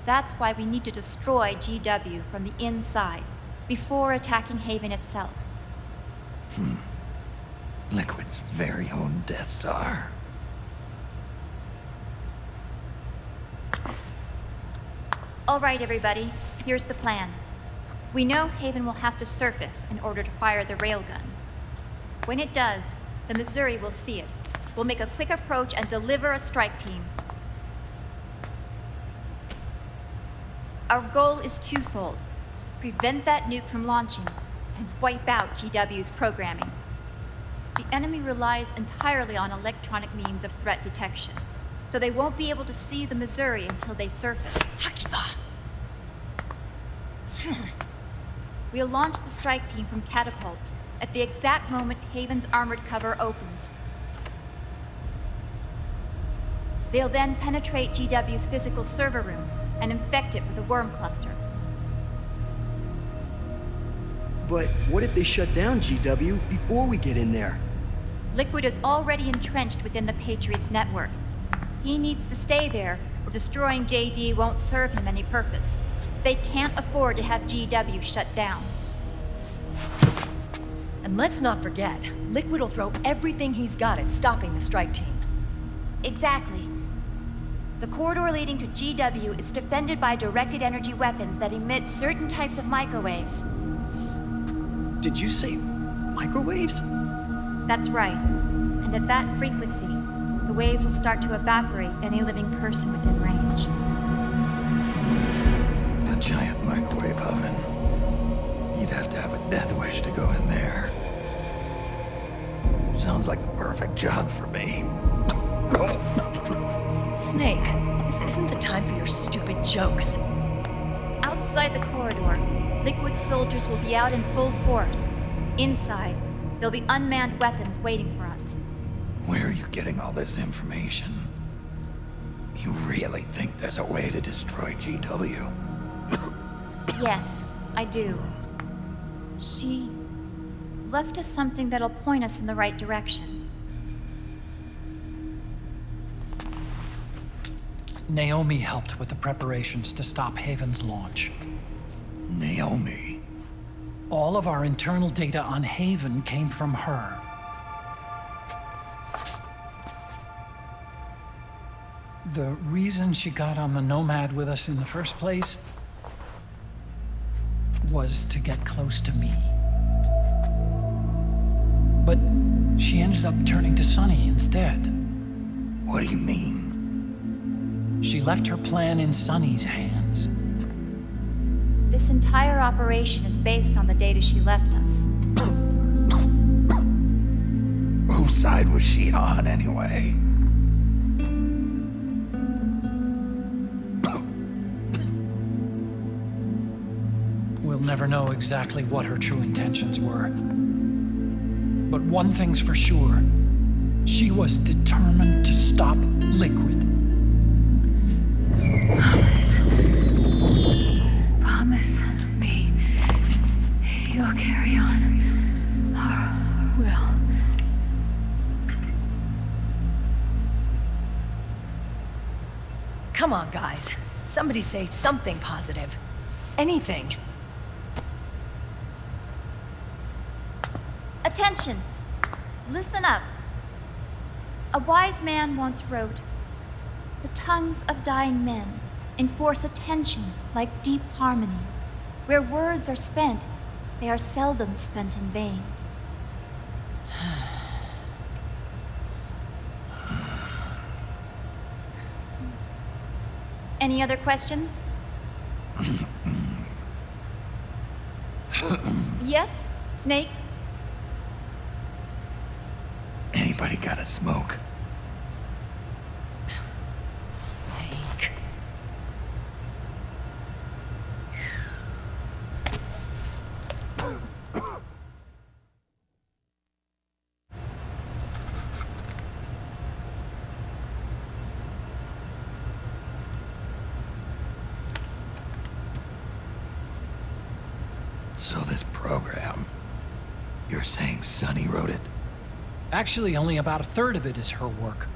That's why we need to destroy GW from the inside, before attacking Haven itself. Liquid's very own Death Star. All right, everybody, here's the plan. We know Haven will have to surface in order to fire the railgun. When it does, the Missouri will see it. We'll make a quick approach and deliver a strike team. Our goal is twofold. Prevent that nuke from launching, and wipe out GW's programming. The enemy relies entirely on electronic means of threat detection, so they won't be able to see the Missouri until they surface. Akiba! We'll launch the strike team from catapults at the exact moment Haven's armored cover opens. They'll then penetrate GW's physical server room and infect it with a worm cluster. But what if they shut down GW before we get in there? Liquid is already entrenched within the Patriots network. He needs to stay there, or destroying JD won't serve him any purpose. They can't afford to have GW shut down. And let's not forget, Liquid will throw everything he's got at stopping the strike team. Exactly. The corridor leading to GW is defended by directed energy weapons that emit certain types of microwaves. Did you say microwaves? That's right. And at that frequency, the waves will start to evaporate any living person within range. A giant microwave oven. You'd have to have a death wish to go in there. Sounds like the perfect job for me. Snake, this isn't the time for your stupid jokes. Outside the corridor, Liquid soldiers will be out in full force. Inside, there'll be unmanned weapons waiting for us. Where are you getting all this information? You really think there's a way to destroy GW? Yes, I do. She left us something that'll point us in the right direction. Naomi helped with the preparations to stop Haven's launch. Naomi? All of our internal data on Haven came from her. The reason she got on the Nomad with us in the first place was to get close to me. But she ended up turning to Sonny instead. What do you mean? She left her plan in Sonny's hands. This entire operation is based on the data she left us. Whose side was she on, anyway? We'll never know exactly what her true intentions were. But one thing's for sure. She was determined to stop Liquid. Promise me you'll carry on. Or will. Come on, guys. Somebody say something positive. Anything. Attention! Listen up. A wise man once wrote, "The tongues of dying men enforce attention like deep harmony. Where words are spent, they are seldom spent in vain." Any other questions? Yes, Snake? Anybody got a smoke? Snake. So this program, you're saying Sonny wrote it? Actually, only about a third of it is her work.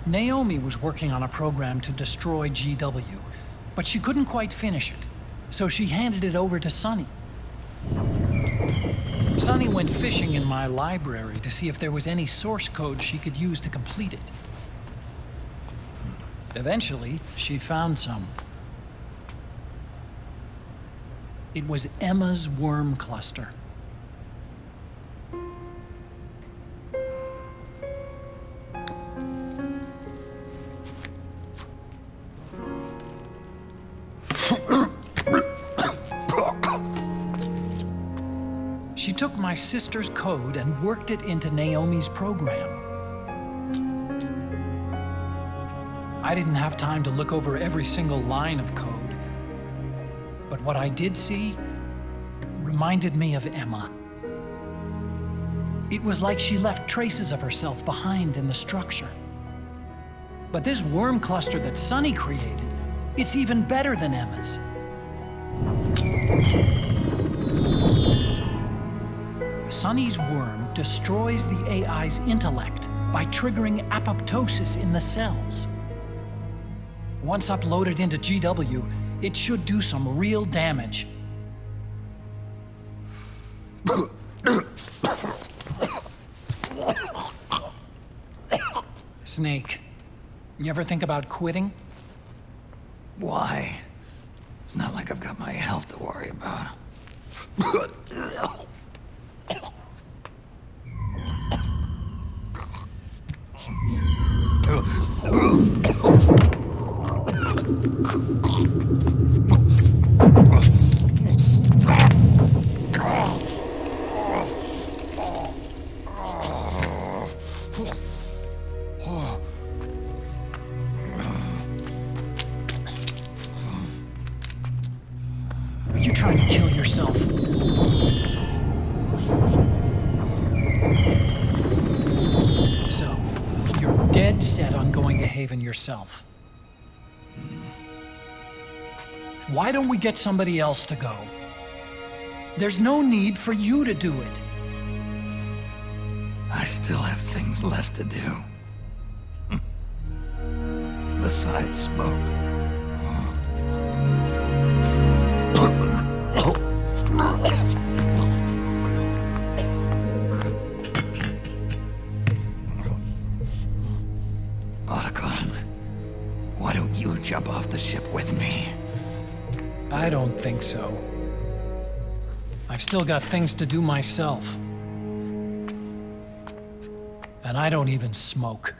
Naomi was working on a program to destroy GW, but she couldn't quite finish it, so she handed it over to Sonny. Sonny went fishing in my library to see if there was any source code she could use to complete it. Eventually, she found some. It was Emma's worm cluster. She took my sister's code and worked it into Naomi's program. I didn't have time to look over every single line of code, but what I did see reminded me of Emma. It was like she left traces of herself behind in the structure. But this worm cluster that Sonny created, it's even better than Emma's. Sonny's worm destroys the AI's intellect by triggering apoptosis in the cells. Once uploaded into GW, it should do some real damage. Snake, you ever think about quitting? Why? It's not like I've got my health to worry about. Are you trying to kill yourself? So, you're dead set on going to Haven yourself. Why don't we get somebody else to go? There's no need for you to do it. I still have things left to do. Besides smoke. Otacon, why don't you jump off the ship with me? I don't think so. I've still got things to do myself. And I don't even smoke.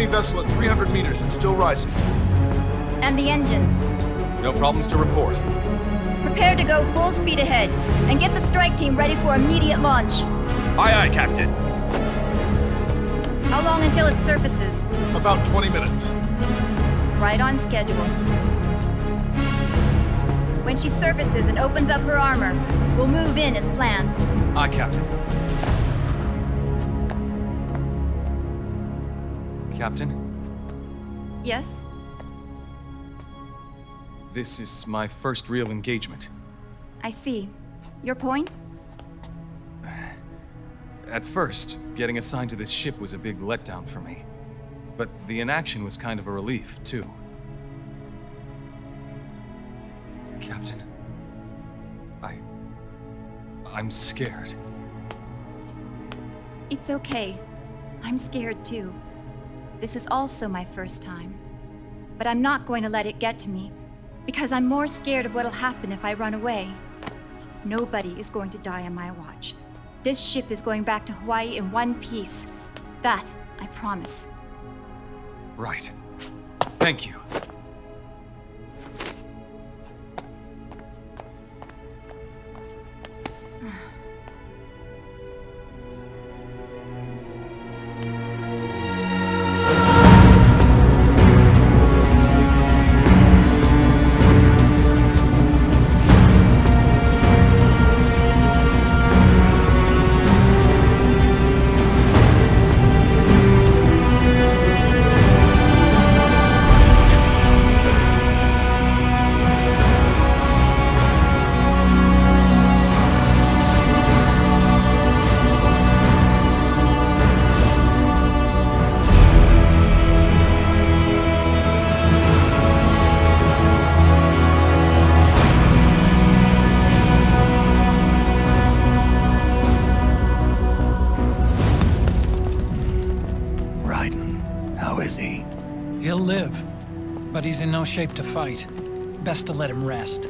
Vessel at 300 meters and still rising. And the engines? No problems to report. Prepare to go full speed ahead, and get the strike team ready for immediate launch. Aye, aye, Captain. How long until it surfaces? About 20 minutes. Right on schedule. When she surfaces and opens up her armor, we'll move in as planned. Aye, Captain. Captain? Yes? This is my first real engagement. I see. Your point? At first, getting assigned to this ship was a big letdown for me. But the inaction was kind of a relief, too. Captain, I'm scared. It's okay. I'm scared too. This is also my first time. But I'm not going to let it get to me, because I'm more scared of what'll happen if I run away. Nobody is going to die on my watch. This ship is going back to Hawaii in one piece. That, I promise. Right. Thank you. in no shape to fight. Best to let him rest.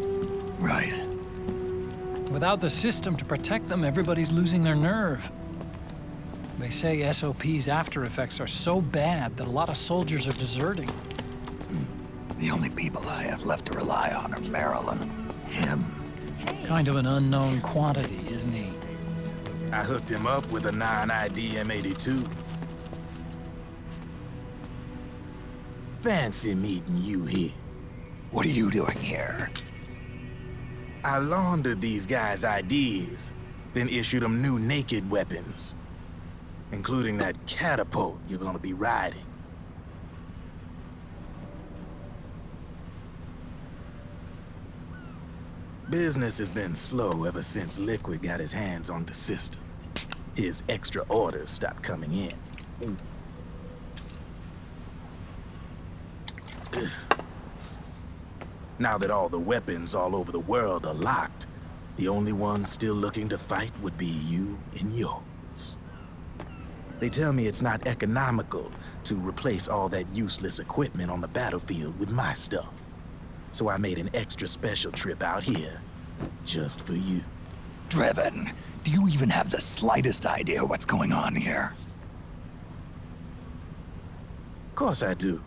Right. Without the system to protect them, everybody's losing their nerve. They say SOP's after effects are so bad that a lot of soldiers are deserting. The only people I have left to rely on are Merill and him. Kind of an unknown quantity, isn't he? I hooked him up with a 9ID M82. Fancy meeting you here. What are you doing here? I laundered these guys' IDs, then issued them new naked weapons, including that catapult you're gonna be riding. Business has been slow ever since Liquid got his hands on the system. His extra orders stopped coming in. Now that all the weapons all over the world are locked, the only ones still looking to fight would be you and yours. They tell me it's not economical to replace all that useless equipment on the battlefield with my stuff. So I made an extra special trip out here, just for you. Driven, do you even have the slightest idea what's going on here? Of course I do.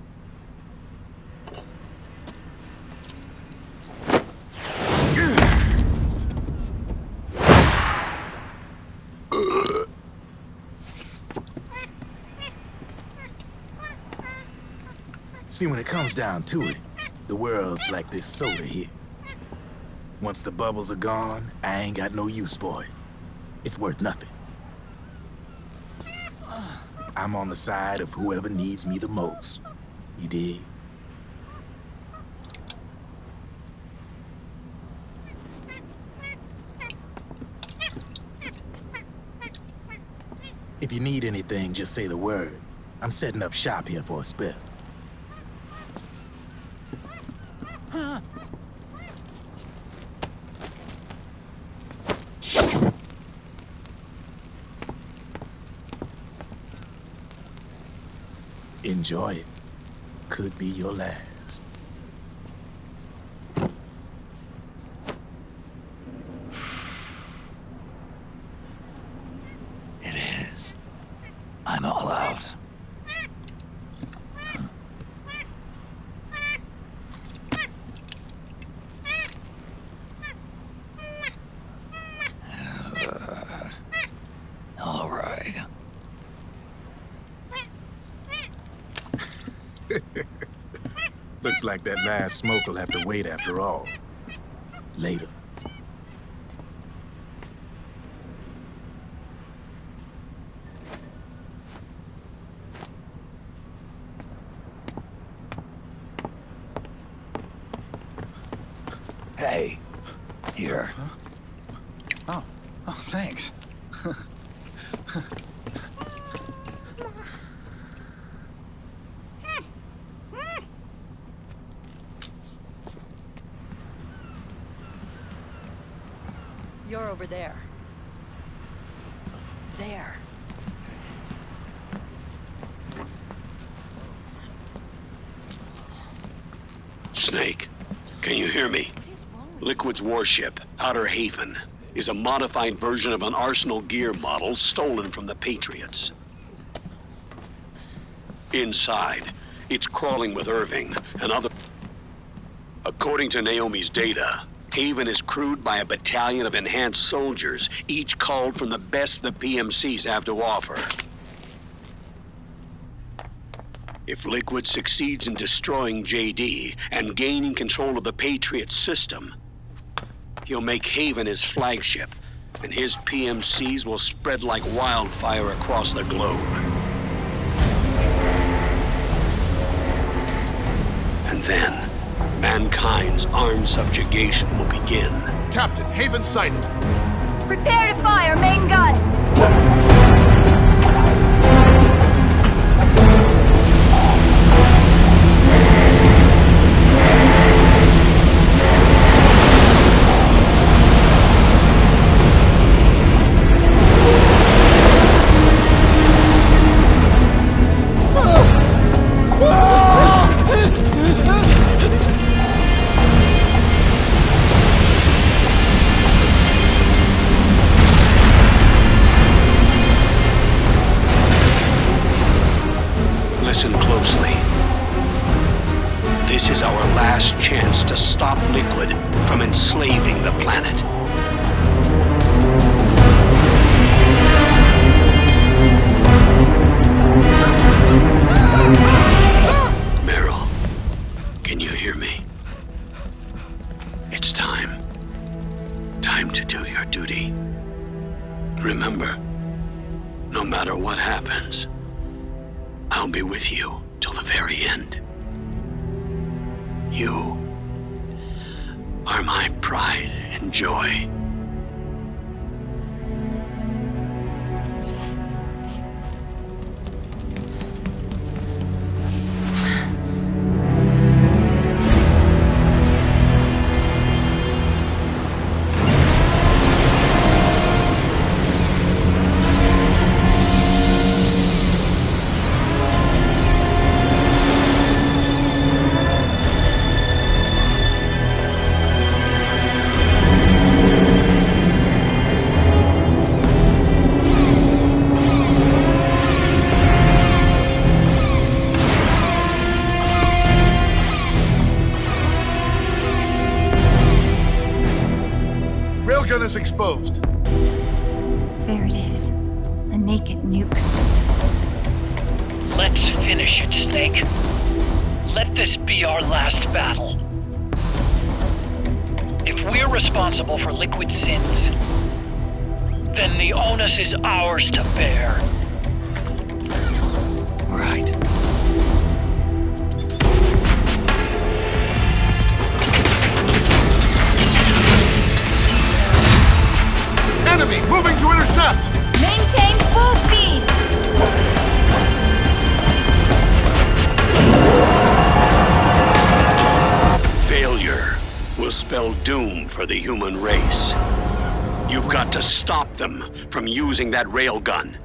See, when it comes down to it, the world's like this soda here. Once the bubbles are gone, I ain't got no use for it. It's worth nothing. I'm on the side of whoever needs me the most. You dig? If you need anything, just say the word. I'm setting up shop here for a spell. Enjoy it. Could be your last. It is. I'm all out. All right. Looks like that last smoke will have to wait after all. Later. Hey, here. Huh? Oh, thanks. You're over there. There. Snake, can you hear me? Liquid's warship, Outer Haven, is a modified version of an Arsenal gear model stolen from the Patriots. Inside, it's crawling with Irving and other... According to Naomi's data, Haven is crewed by a battalion of enhanced soldiers, each called from the best the PMCs have to offer. If Liquid succeeds in destroying JD and gaining control of the Patriot system, he'll make Haven his flagship, and his PMCs will spread like wildfire across the globe. And then, mankind's armed subjugation will begin. Captain, Haven sighted. Prepare to fire, main gun! last chance to stop Liquid from enslaving the planet. Merill, can you hear me? It's time. Time to do your duty. Remember, no matter what happens, I'll be with you till the very end. You are my pride and joy. Railgun is exposed. There it is. A naked nuke. Let's finish it, Snake. Let this be our last battle. If we're responsible for Liquid's sins, then the onus is ours to bear. Right. Enemy moving to intercept! Maintain full speed! Failure will spell doom for the human race. You've got to stop them from using that railgun.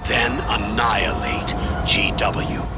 Then annihilate GW.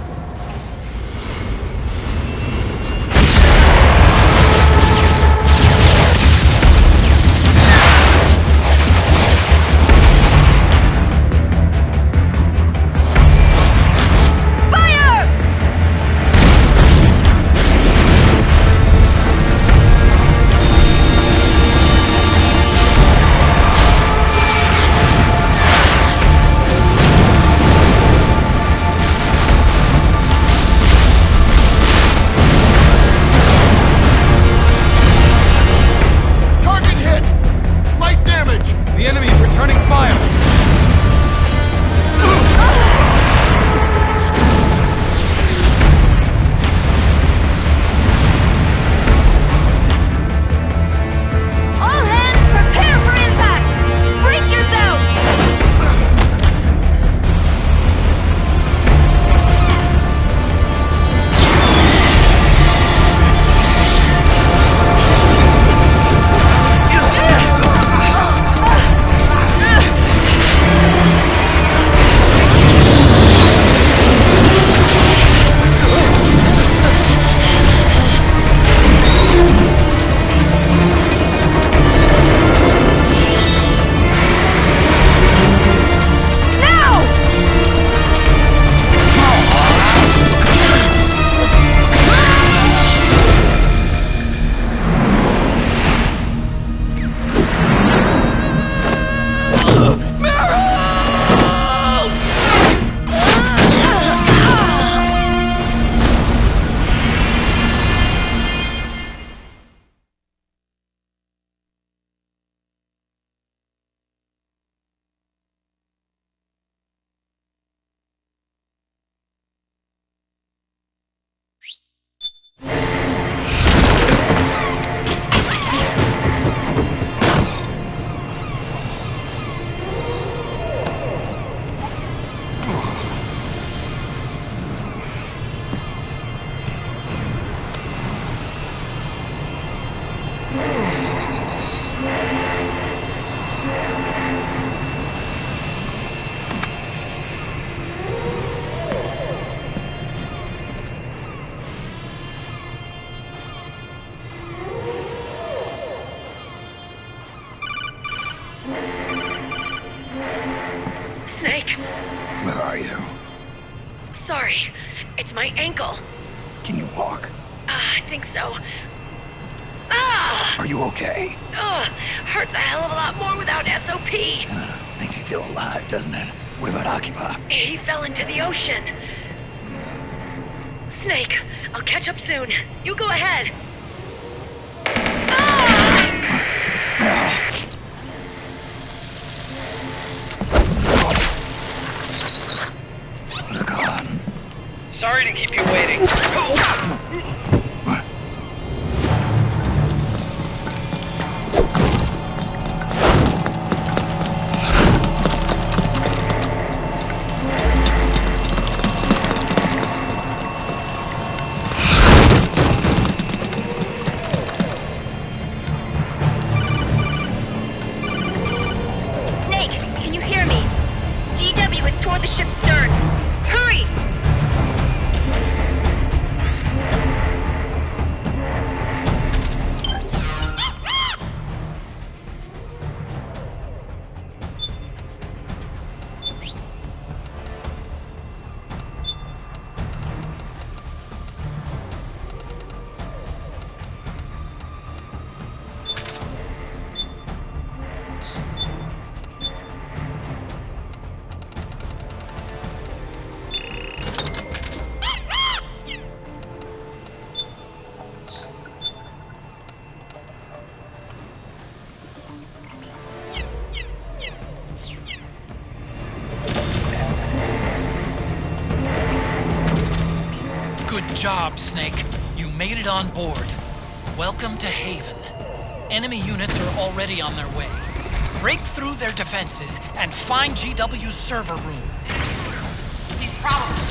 Where are you? Sorry, it's my ankle. Can you walk? think so. Ah! Are you okay? Ugh, hurts a hell of a lot more without SOP. Makes you feel alive, doesn't it? What about Akiba? He fell into the ocean. Snake, I'll catch up soon. You go ahead. Look on. Sorry to keep you waiting. Snake, can you hear me? GW is toward the ship's stern. Hurry! Good job, Snake. You made it on board. Welcome to Haven. Enemy units are already on their way. Break through their defenses and find GW's server room. He's probably...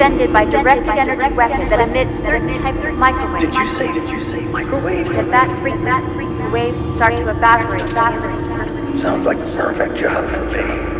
extended by directed energy weapons that emit certain types of microwaves. Did you say microwaves? At that frequency, the waves will start to evaporate from the living person. Sounds like the perfect job for me.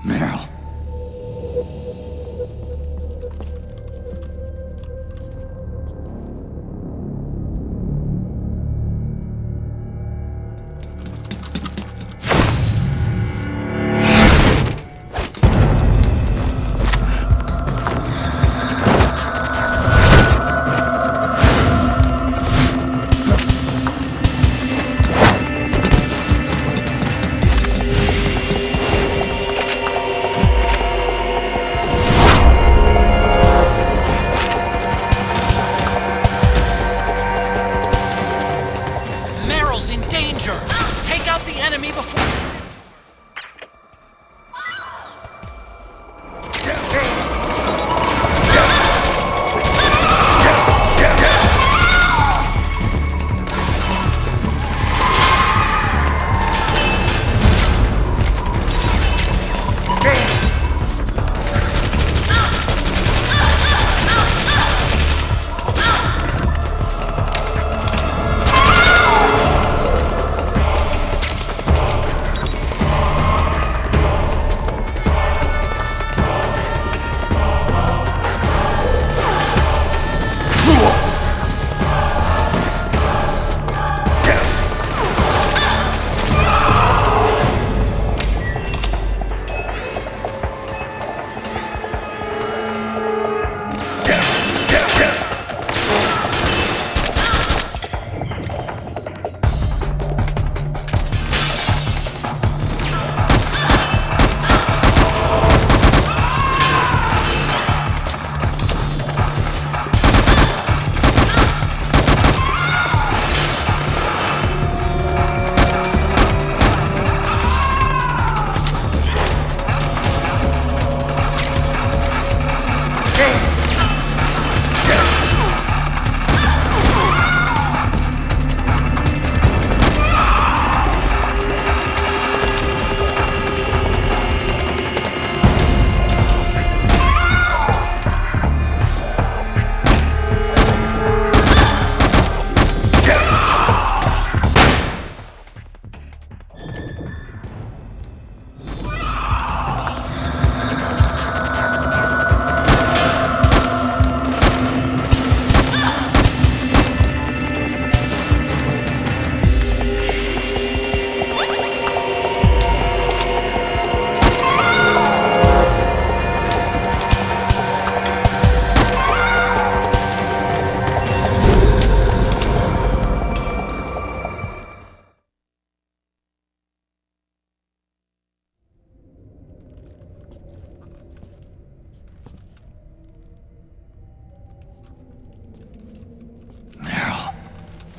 Merill.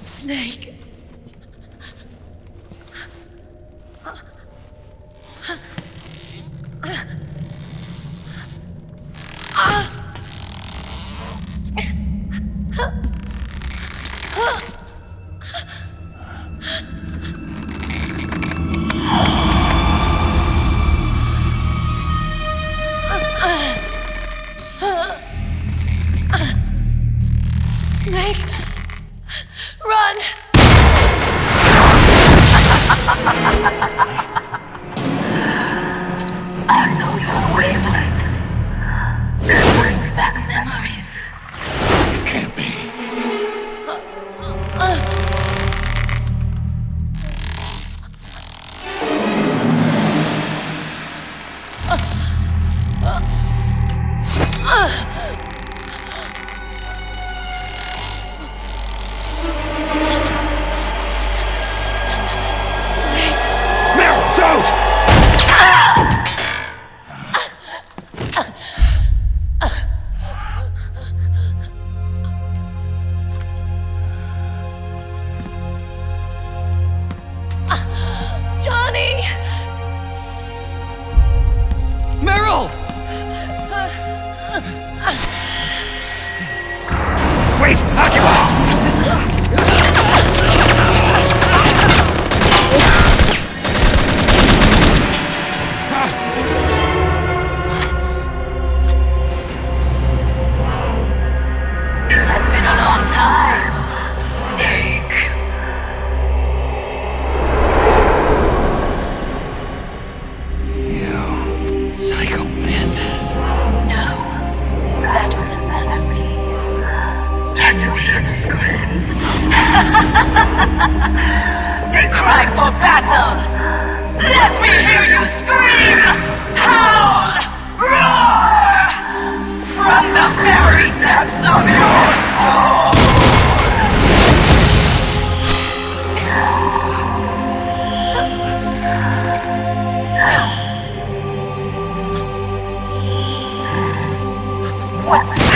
Snake. Snake, run! I know your wavelength. It brings back memories. It can't be. Wait! It has been a long time, Snake. You... Psycho Mantis. No, that was another me. Can you hear the screams? They cry for battle! Let me hear you scream! Howl! Roar! From the very depths of your soul! What's this?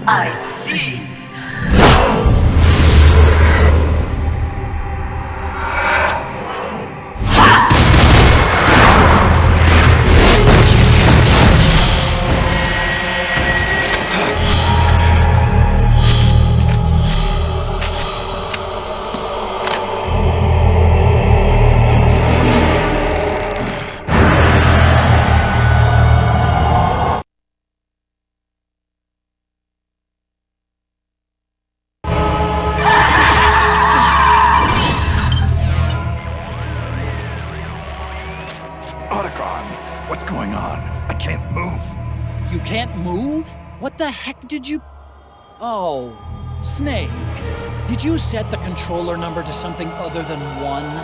I see. What's going on? I can't move. You can't move? What the heck did you... Oh, Snake. Did you set the controller number to something other than 1?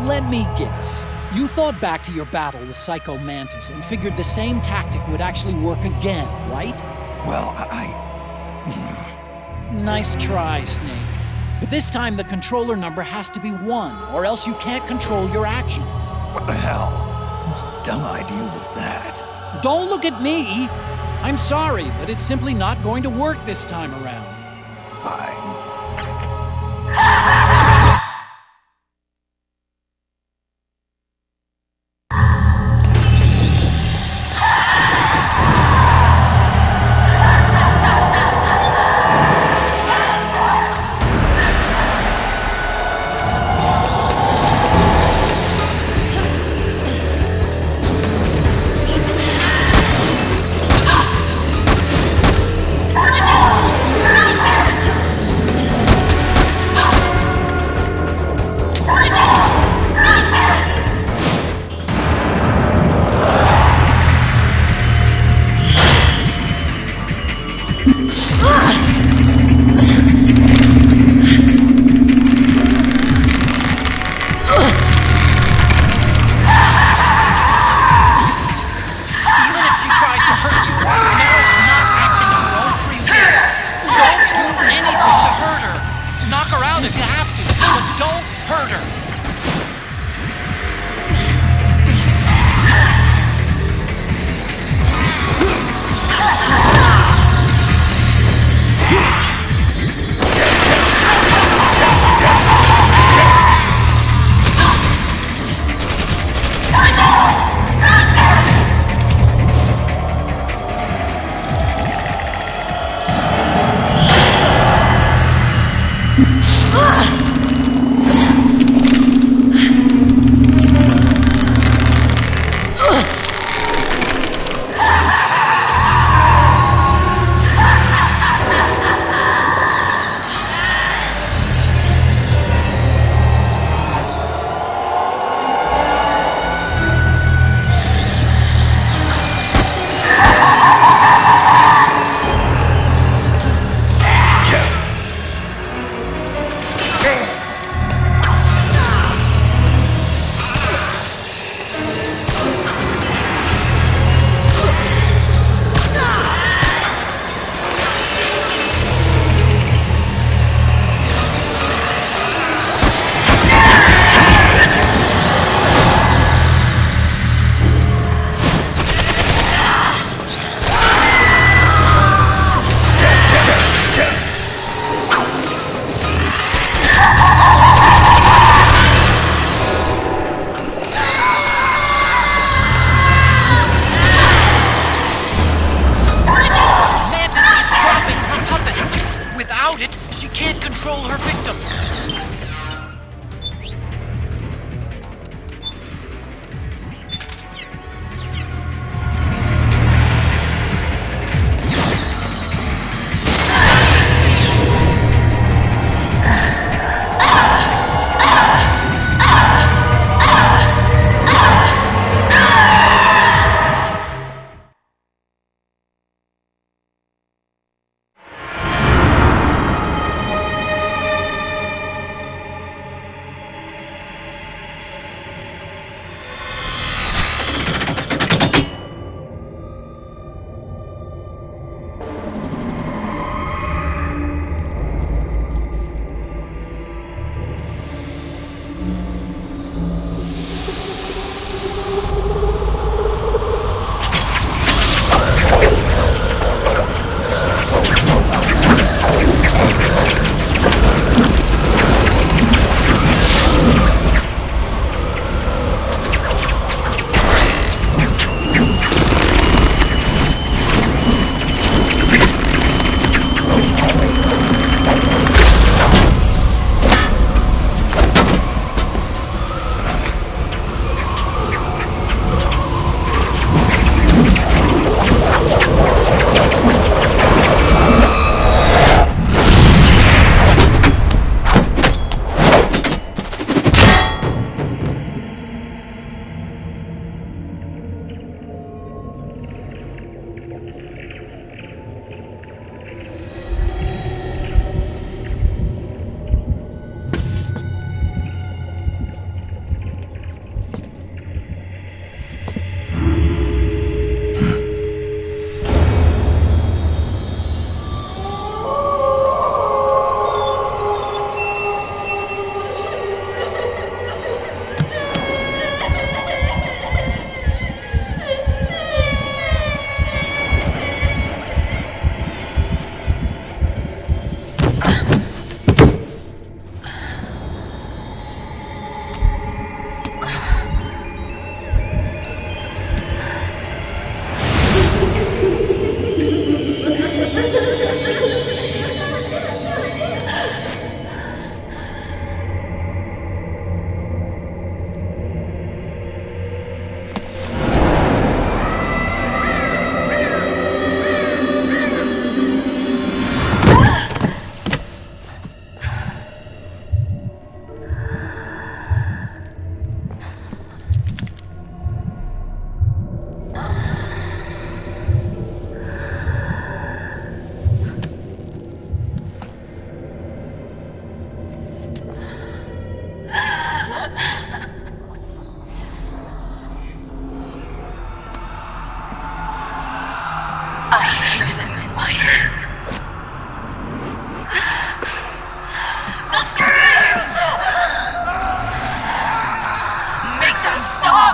Let me guess. You thought back to your battle with Psycho Mantis and figured the same tactic would actually work again, right? Well, Nice try, Snake. But this time the controller number has to be 1, or else you can't control your actions. What the hell? Whose dumb idea was that? Don't look at me! I'm sorry, but it's simply not going to work this time around. Fine.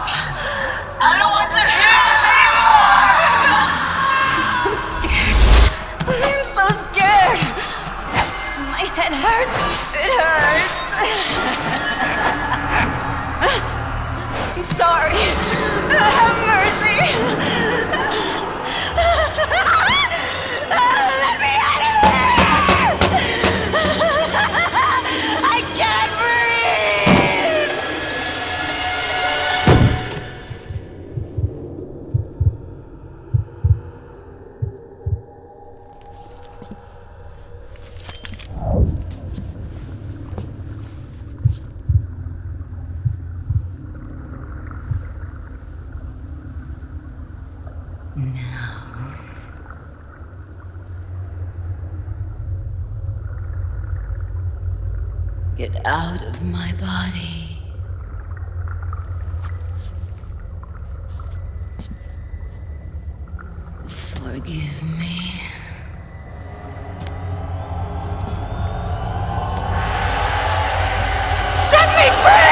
Stop! I don't want to hear them anymore! I'm scared. I'm so scared. My head hurts. It hurts. I'm sorry. Have mercy. Let me out of here! I can't breathe! Get out of my body. Forgive me. Set me free!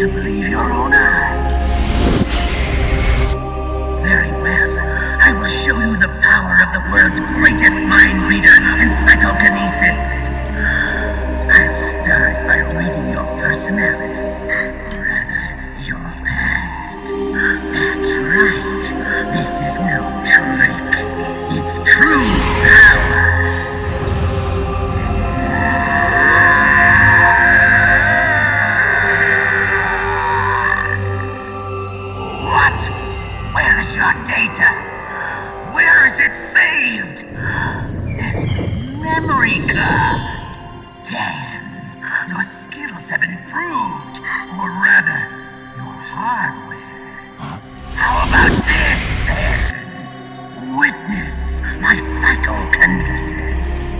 to believe your own eyes. Very well. I will show you the power of the world's greatest mind reader and psychokinesis. I'll start by reading your personality. Rather, your past. That's right. This is no trick. It's true power. What? Where is your data? Where is it saved? There's no memory card. Damn, your skills have improved. Or rather, your hardware. How about this, then? Witness my psychokinesis.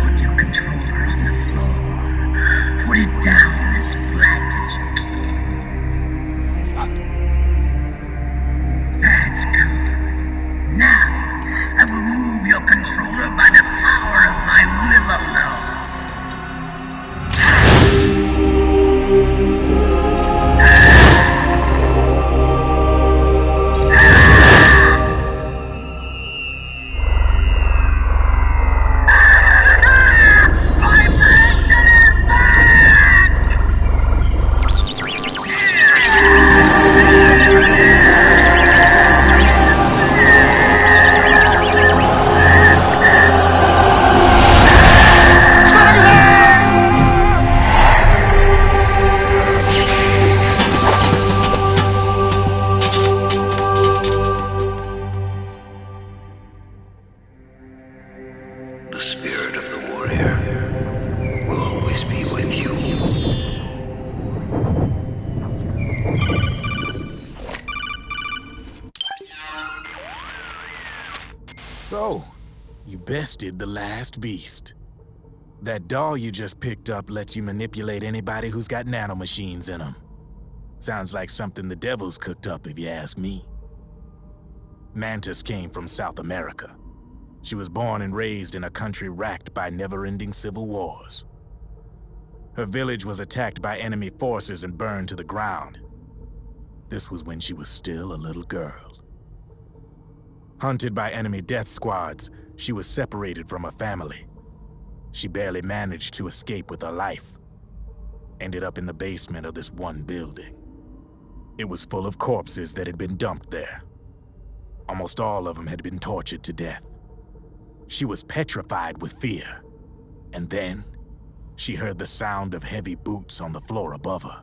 Put your controller on the floor. Put it down as flat as you can. That's good. Now, I will move your controller by the power of my will alone. spirit of the warrior will always be with you. So, you bested the last beast. That doll you just picked up lets you manipulate anybody who's got nanomachines in them. Sounds like something the devil's cooked up, if you ask me. Mantis came from South America. She was born and raised in a country racked by never-ending civil wars. Her village was attacked by enemy forces and burned to the ground. This was when she was still a little girl. Hunted by enemy death squads, she was separated from her family. She barely managed to escape with her life. Ended up in the basement of this one building. It was full of corpses that had been dumped there. Almost all of them had been tortured to death. She was petrified with fear. And then, she heard the sound of heavy boots on the floor above her,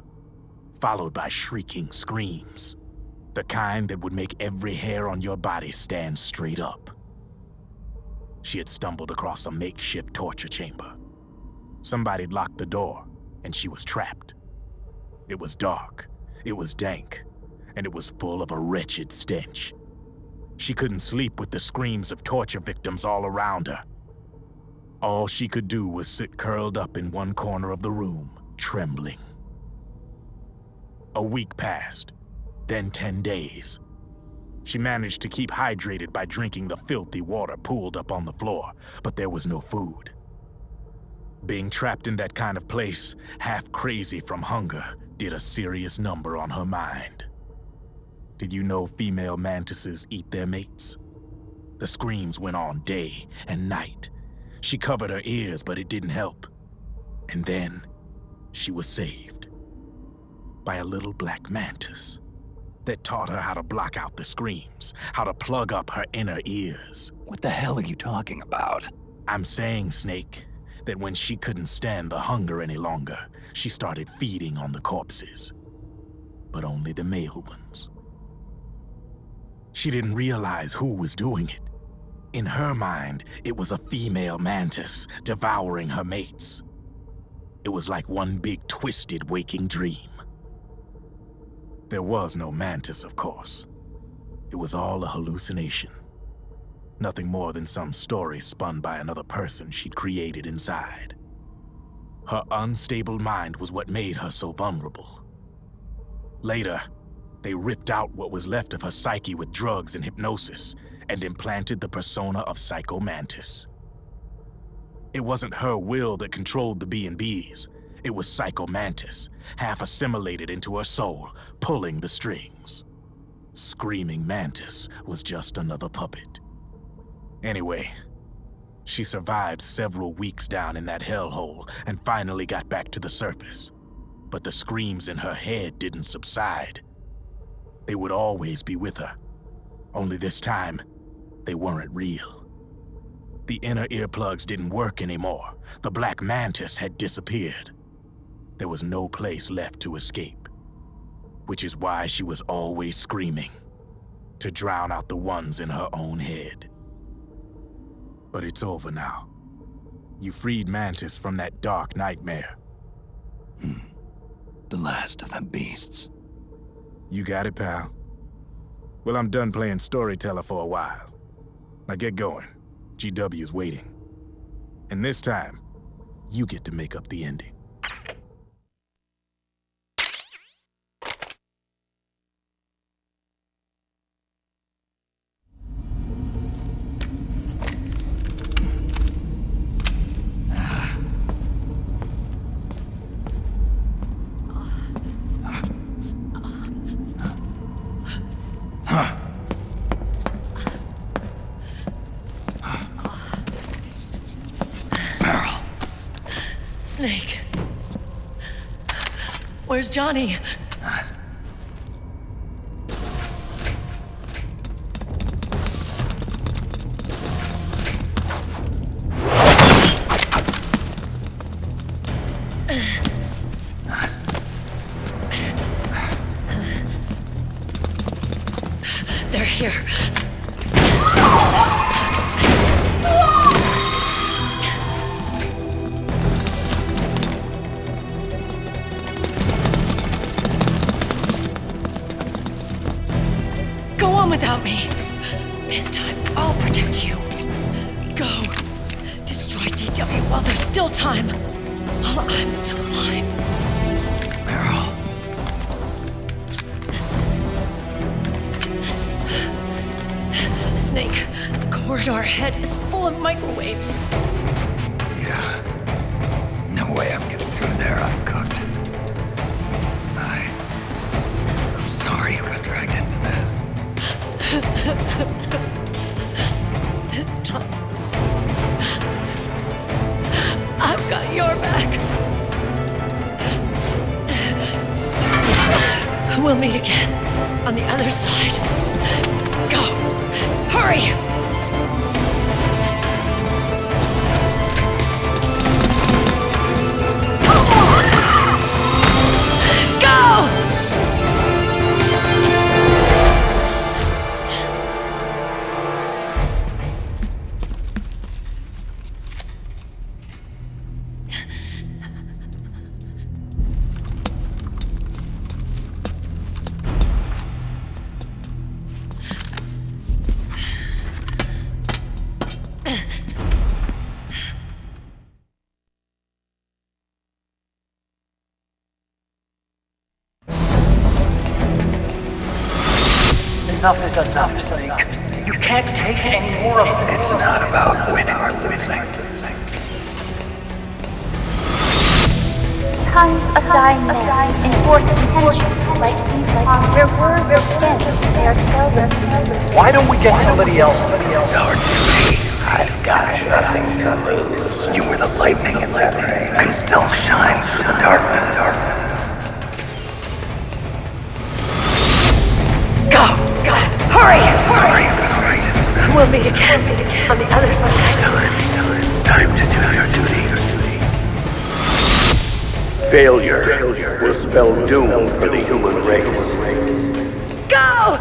followed by shrieking screams. The kind that would make every hair on your body stand straight up. She had stumbled across a makeshift torture chamber. Somebody'd locked the door, and she was trapped. It was dark, it was dank, and it was full of a wretched stench. She couldn't sleep with the screams of torture victims all around her. All she could do was sit curled up in one corner of the room, trembling. A week passed, then 10 days. She managed to keep hydrated by drinking the filthy water pooled up on the floor, but there was no food. Being trapped in that kind of place, half crazy from hunger, did a serious number on her mind. Did you know female mantises eat their mates? The screams went on day and night. She covered her ears, but it didn't help. And then, she was saved by a little black mantis that taught her how to block out the screams, how to plug up her inner ears. What the hell are you talking about? I'm saying, Snake, that when she couldn't stand the hunger any longer, she started feeding on the corpses. But only the male ones. She didn't realize who was doing it. In her mind, it was a female mantis devouring her mates. It was like one big twisted waking dream. There was no mantis, of course. It was all a hallucination. Nothing more than some story spun by another person she'd created inside. Her unstable mind was what made her so vulnerable. Later, they ripped out what was left of her psyche with drugs and hypnosis and implanted the persona of Psycho Mantis. It wasn't her will that controlled the B&Bs. It was Psycho Mantis, half assimilated into her soul, pulling the strings. Screaming Mantis was just another puppet. Anyway, she survived several weeks down in that hellhole and finally got back to the surface. But the screams in her head didn't subside. They would always be with her. Only this time, they weren't real. The inner earplugs didn't work anymore. The black mantis had disappeared. There was no place left to escape, which is why she was always screaming, to drown out the ones in her own head. But it's over now. You freed Mantis from that dark nightmare. The last of them beasts. You got it, pal. Well, I'm done playing storyteller for a while. Now get going. GW's waiting. And this time, you get to make up the ending. Snake. Where's Johnny? They're here. about me. This time, I'll protect you. Go. Destroy DW while there's still time. While I'm still alive. Meryl. Snake, the corridor ahead is full of microwaves. Yeah. No way I'm getting through there uncooked. I'm sorry you got dragged into this. This time, I've got your back. We'll meet again on the other side. Go! Hurry! Enough is enough, Snake. You can't take any more of it. It's not about winning or losing. Tons of dying men enforce intentions like these upon their words are spent. They are seldom. Why don't we get somebody else? It's our duty. I've got nothing to lose. You were the lightning in that rain. Can still shine through the darkness. Go! Hurry! Sorry. We'll meet again on the other side. Time to do your duty. Failure will spell doom for the human race. Go!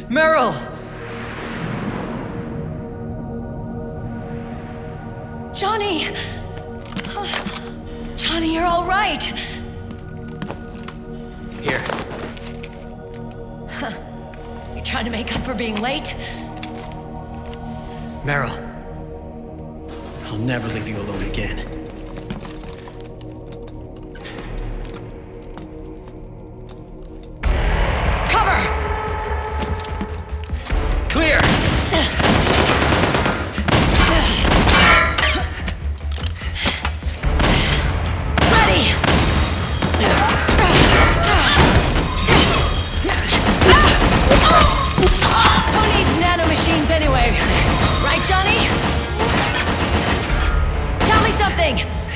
Meryl! Johnny! Johnny, you're all right. Here. Huh. You trying to make up for being late? Meryl. I'll never leave you alone again. Cover! Clear!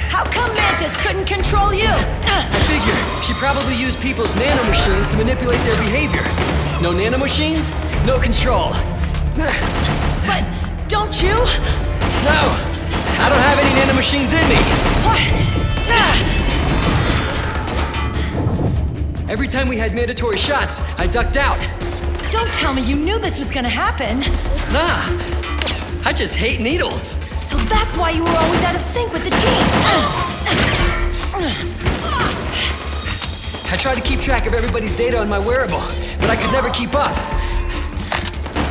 How come Mantis couldn't control you? I figure she probably used people's nanomachines to manipulate their behavior. No nanomachines, no control. But don't you? No, I don't have any nanomachines in me. What? Every time we had mandatory shots, I ducked out. Don't tell me you knew this was gonna happen. Nah, I just hate needles. So that's why you were always out of sync with the team. I tried to keep track of everybody's data on my wearable, but I could never keep up.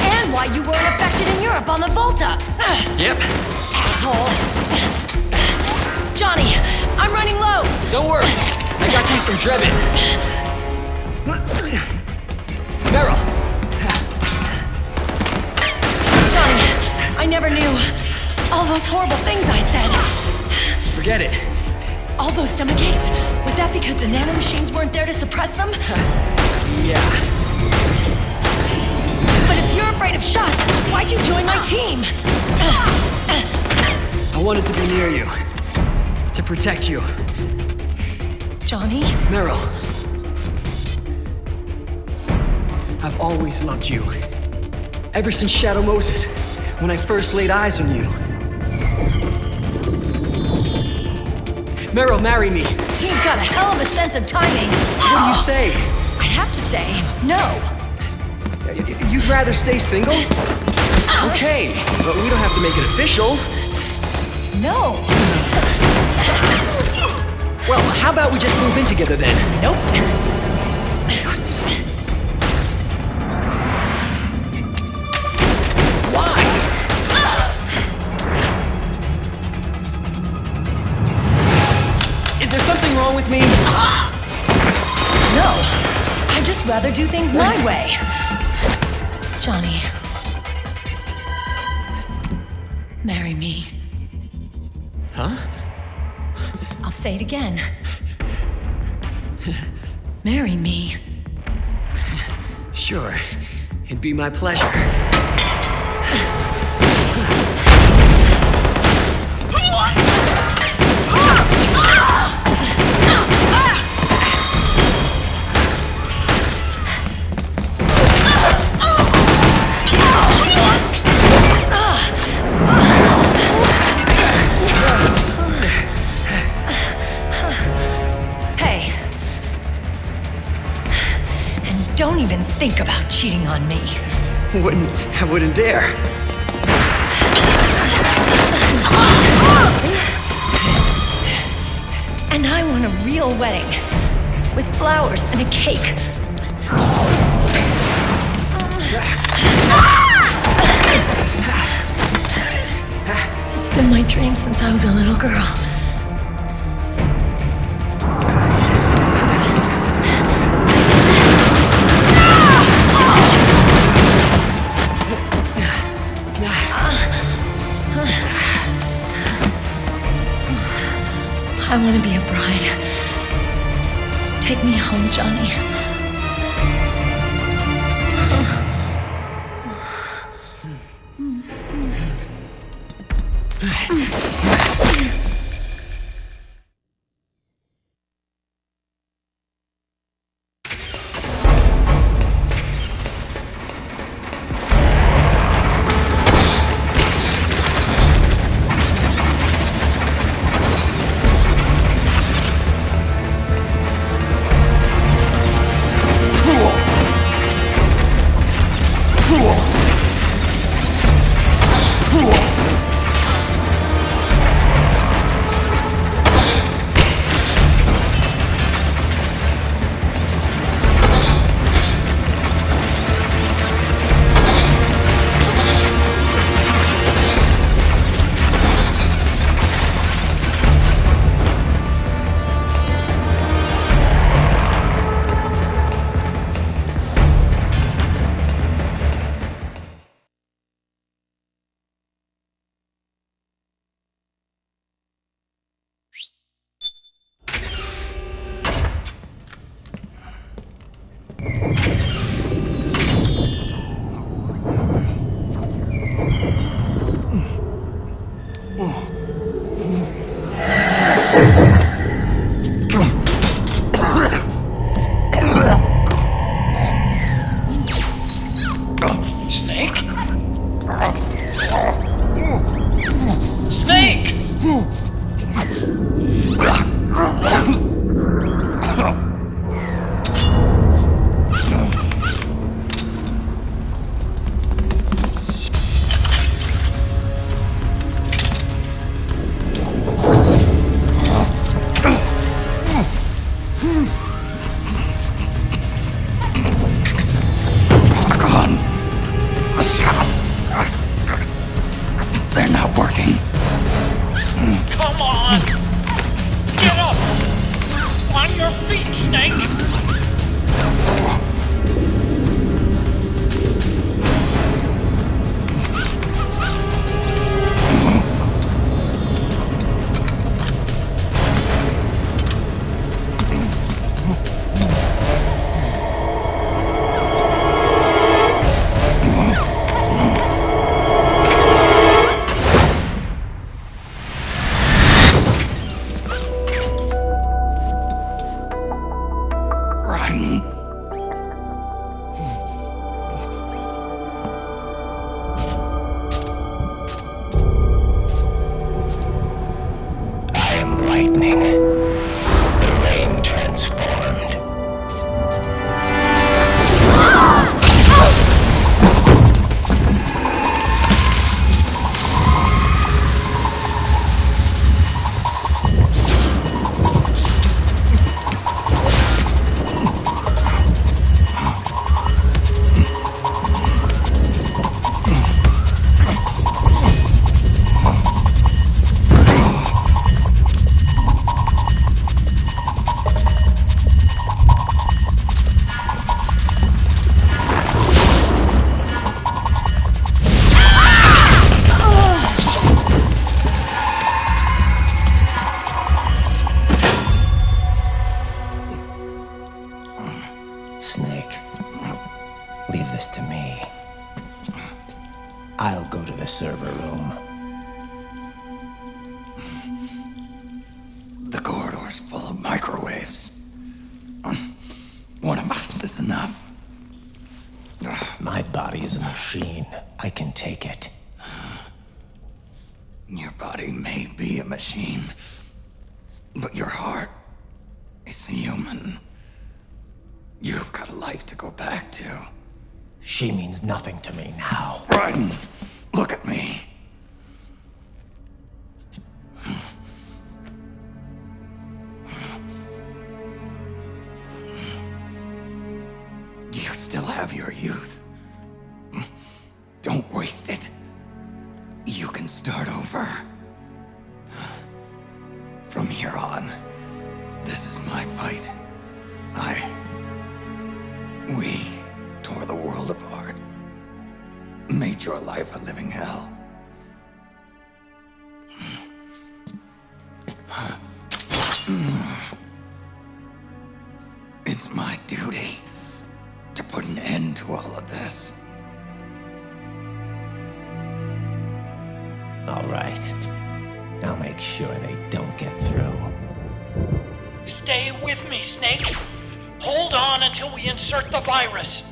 And why you weren't affected in Europe on the Volta. Yep. Asshole. Johnny, I'm running low. Don't worry, I got these from Drebin. Meryl. I never knew. All those horrible things I said. Forget it. All those stomachaches? Was that because the nanomachines weren't there to suppress them? Yeah. But if you're afraid of shots, why'd you join my team? I wanted to be near you. To protect you. Johnny? Merill. I've always loved you. Ever since Shadow Moses, when I first laid eyes on you. Merill, marry me. He's got a hell of a sense of timing. What do you say? I'd have to say no. You'd rather stay single? Okay, but we don't have to make it official. No. Well, how about we just move in together then? Nope. Why? Is there something wrong with me? No. I'd just rather do things my way. Johnny. Marry me. Huh? I'll say it again. Marry me. Sure. It'd be my pleasure. Don't even think about cheating on me. I wouldn't dare. And I want a real wedding. With flowers and a cake. It's been my dream since I was a little girl. I want to be a bride. Take me home, Johnny. I'll go to the server room. The corridor's full of microwaves. One of us is enough. My body is a machine. I can take it. Your body may be a machine, but your heart is human. You've got a life to go back to. She means nothing to me now. Raiden, look at me. You still have your youth. Don't waste it. You can start over. From here on, this is my fight. We tore the world apart. Made your life a living hell. It's my duty to put an end to all of this. All right. I'll make sure they don't get through. Stay with me, Snake. Hold on until we insert the virus.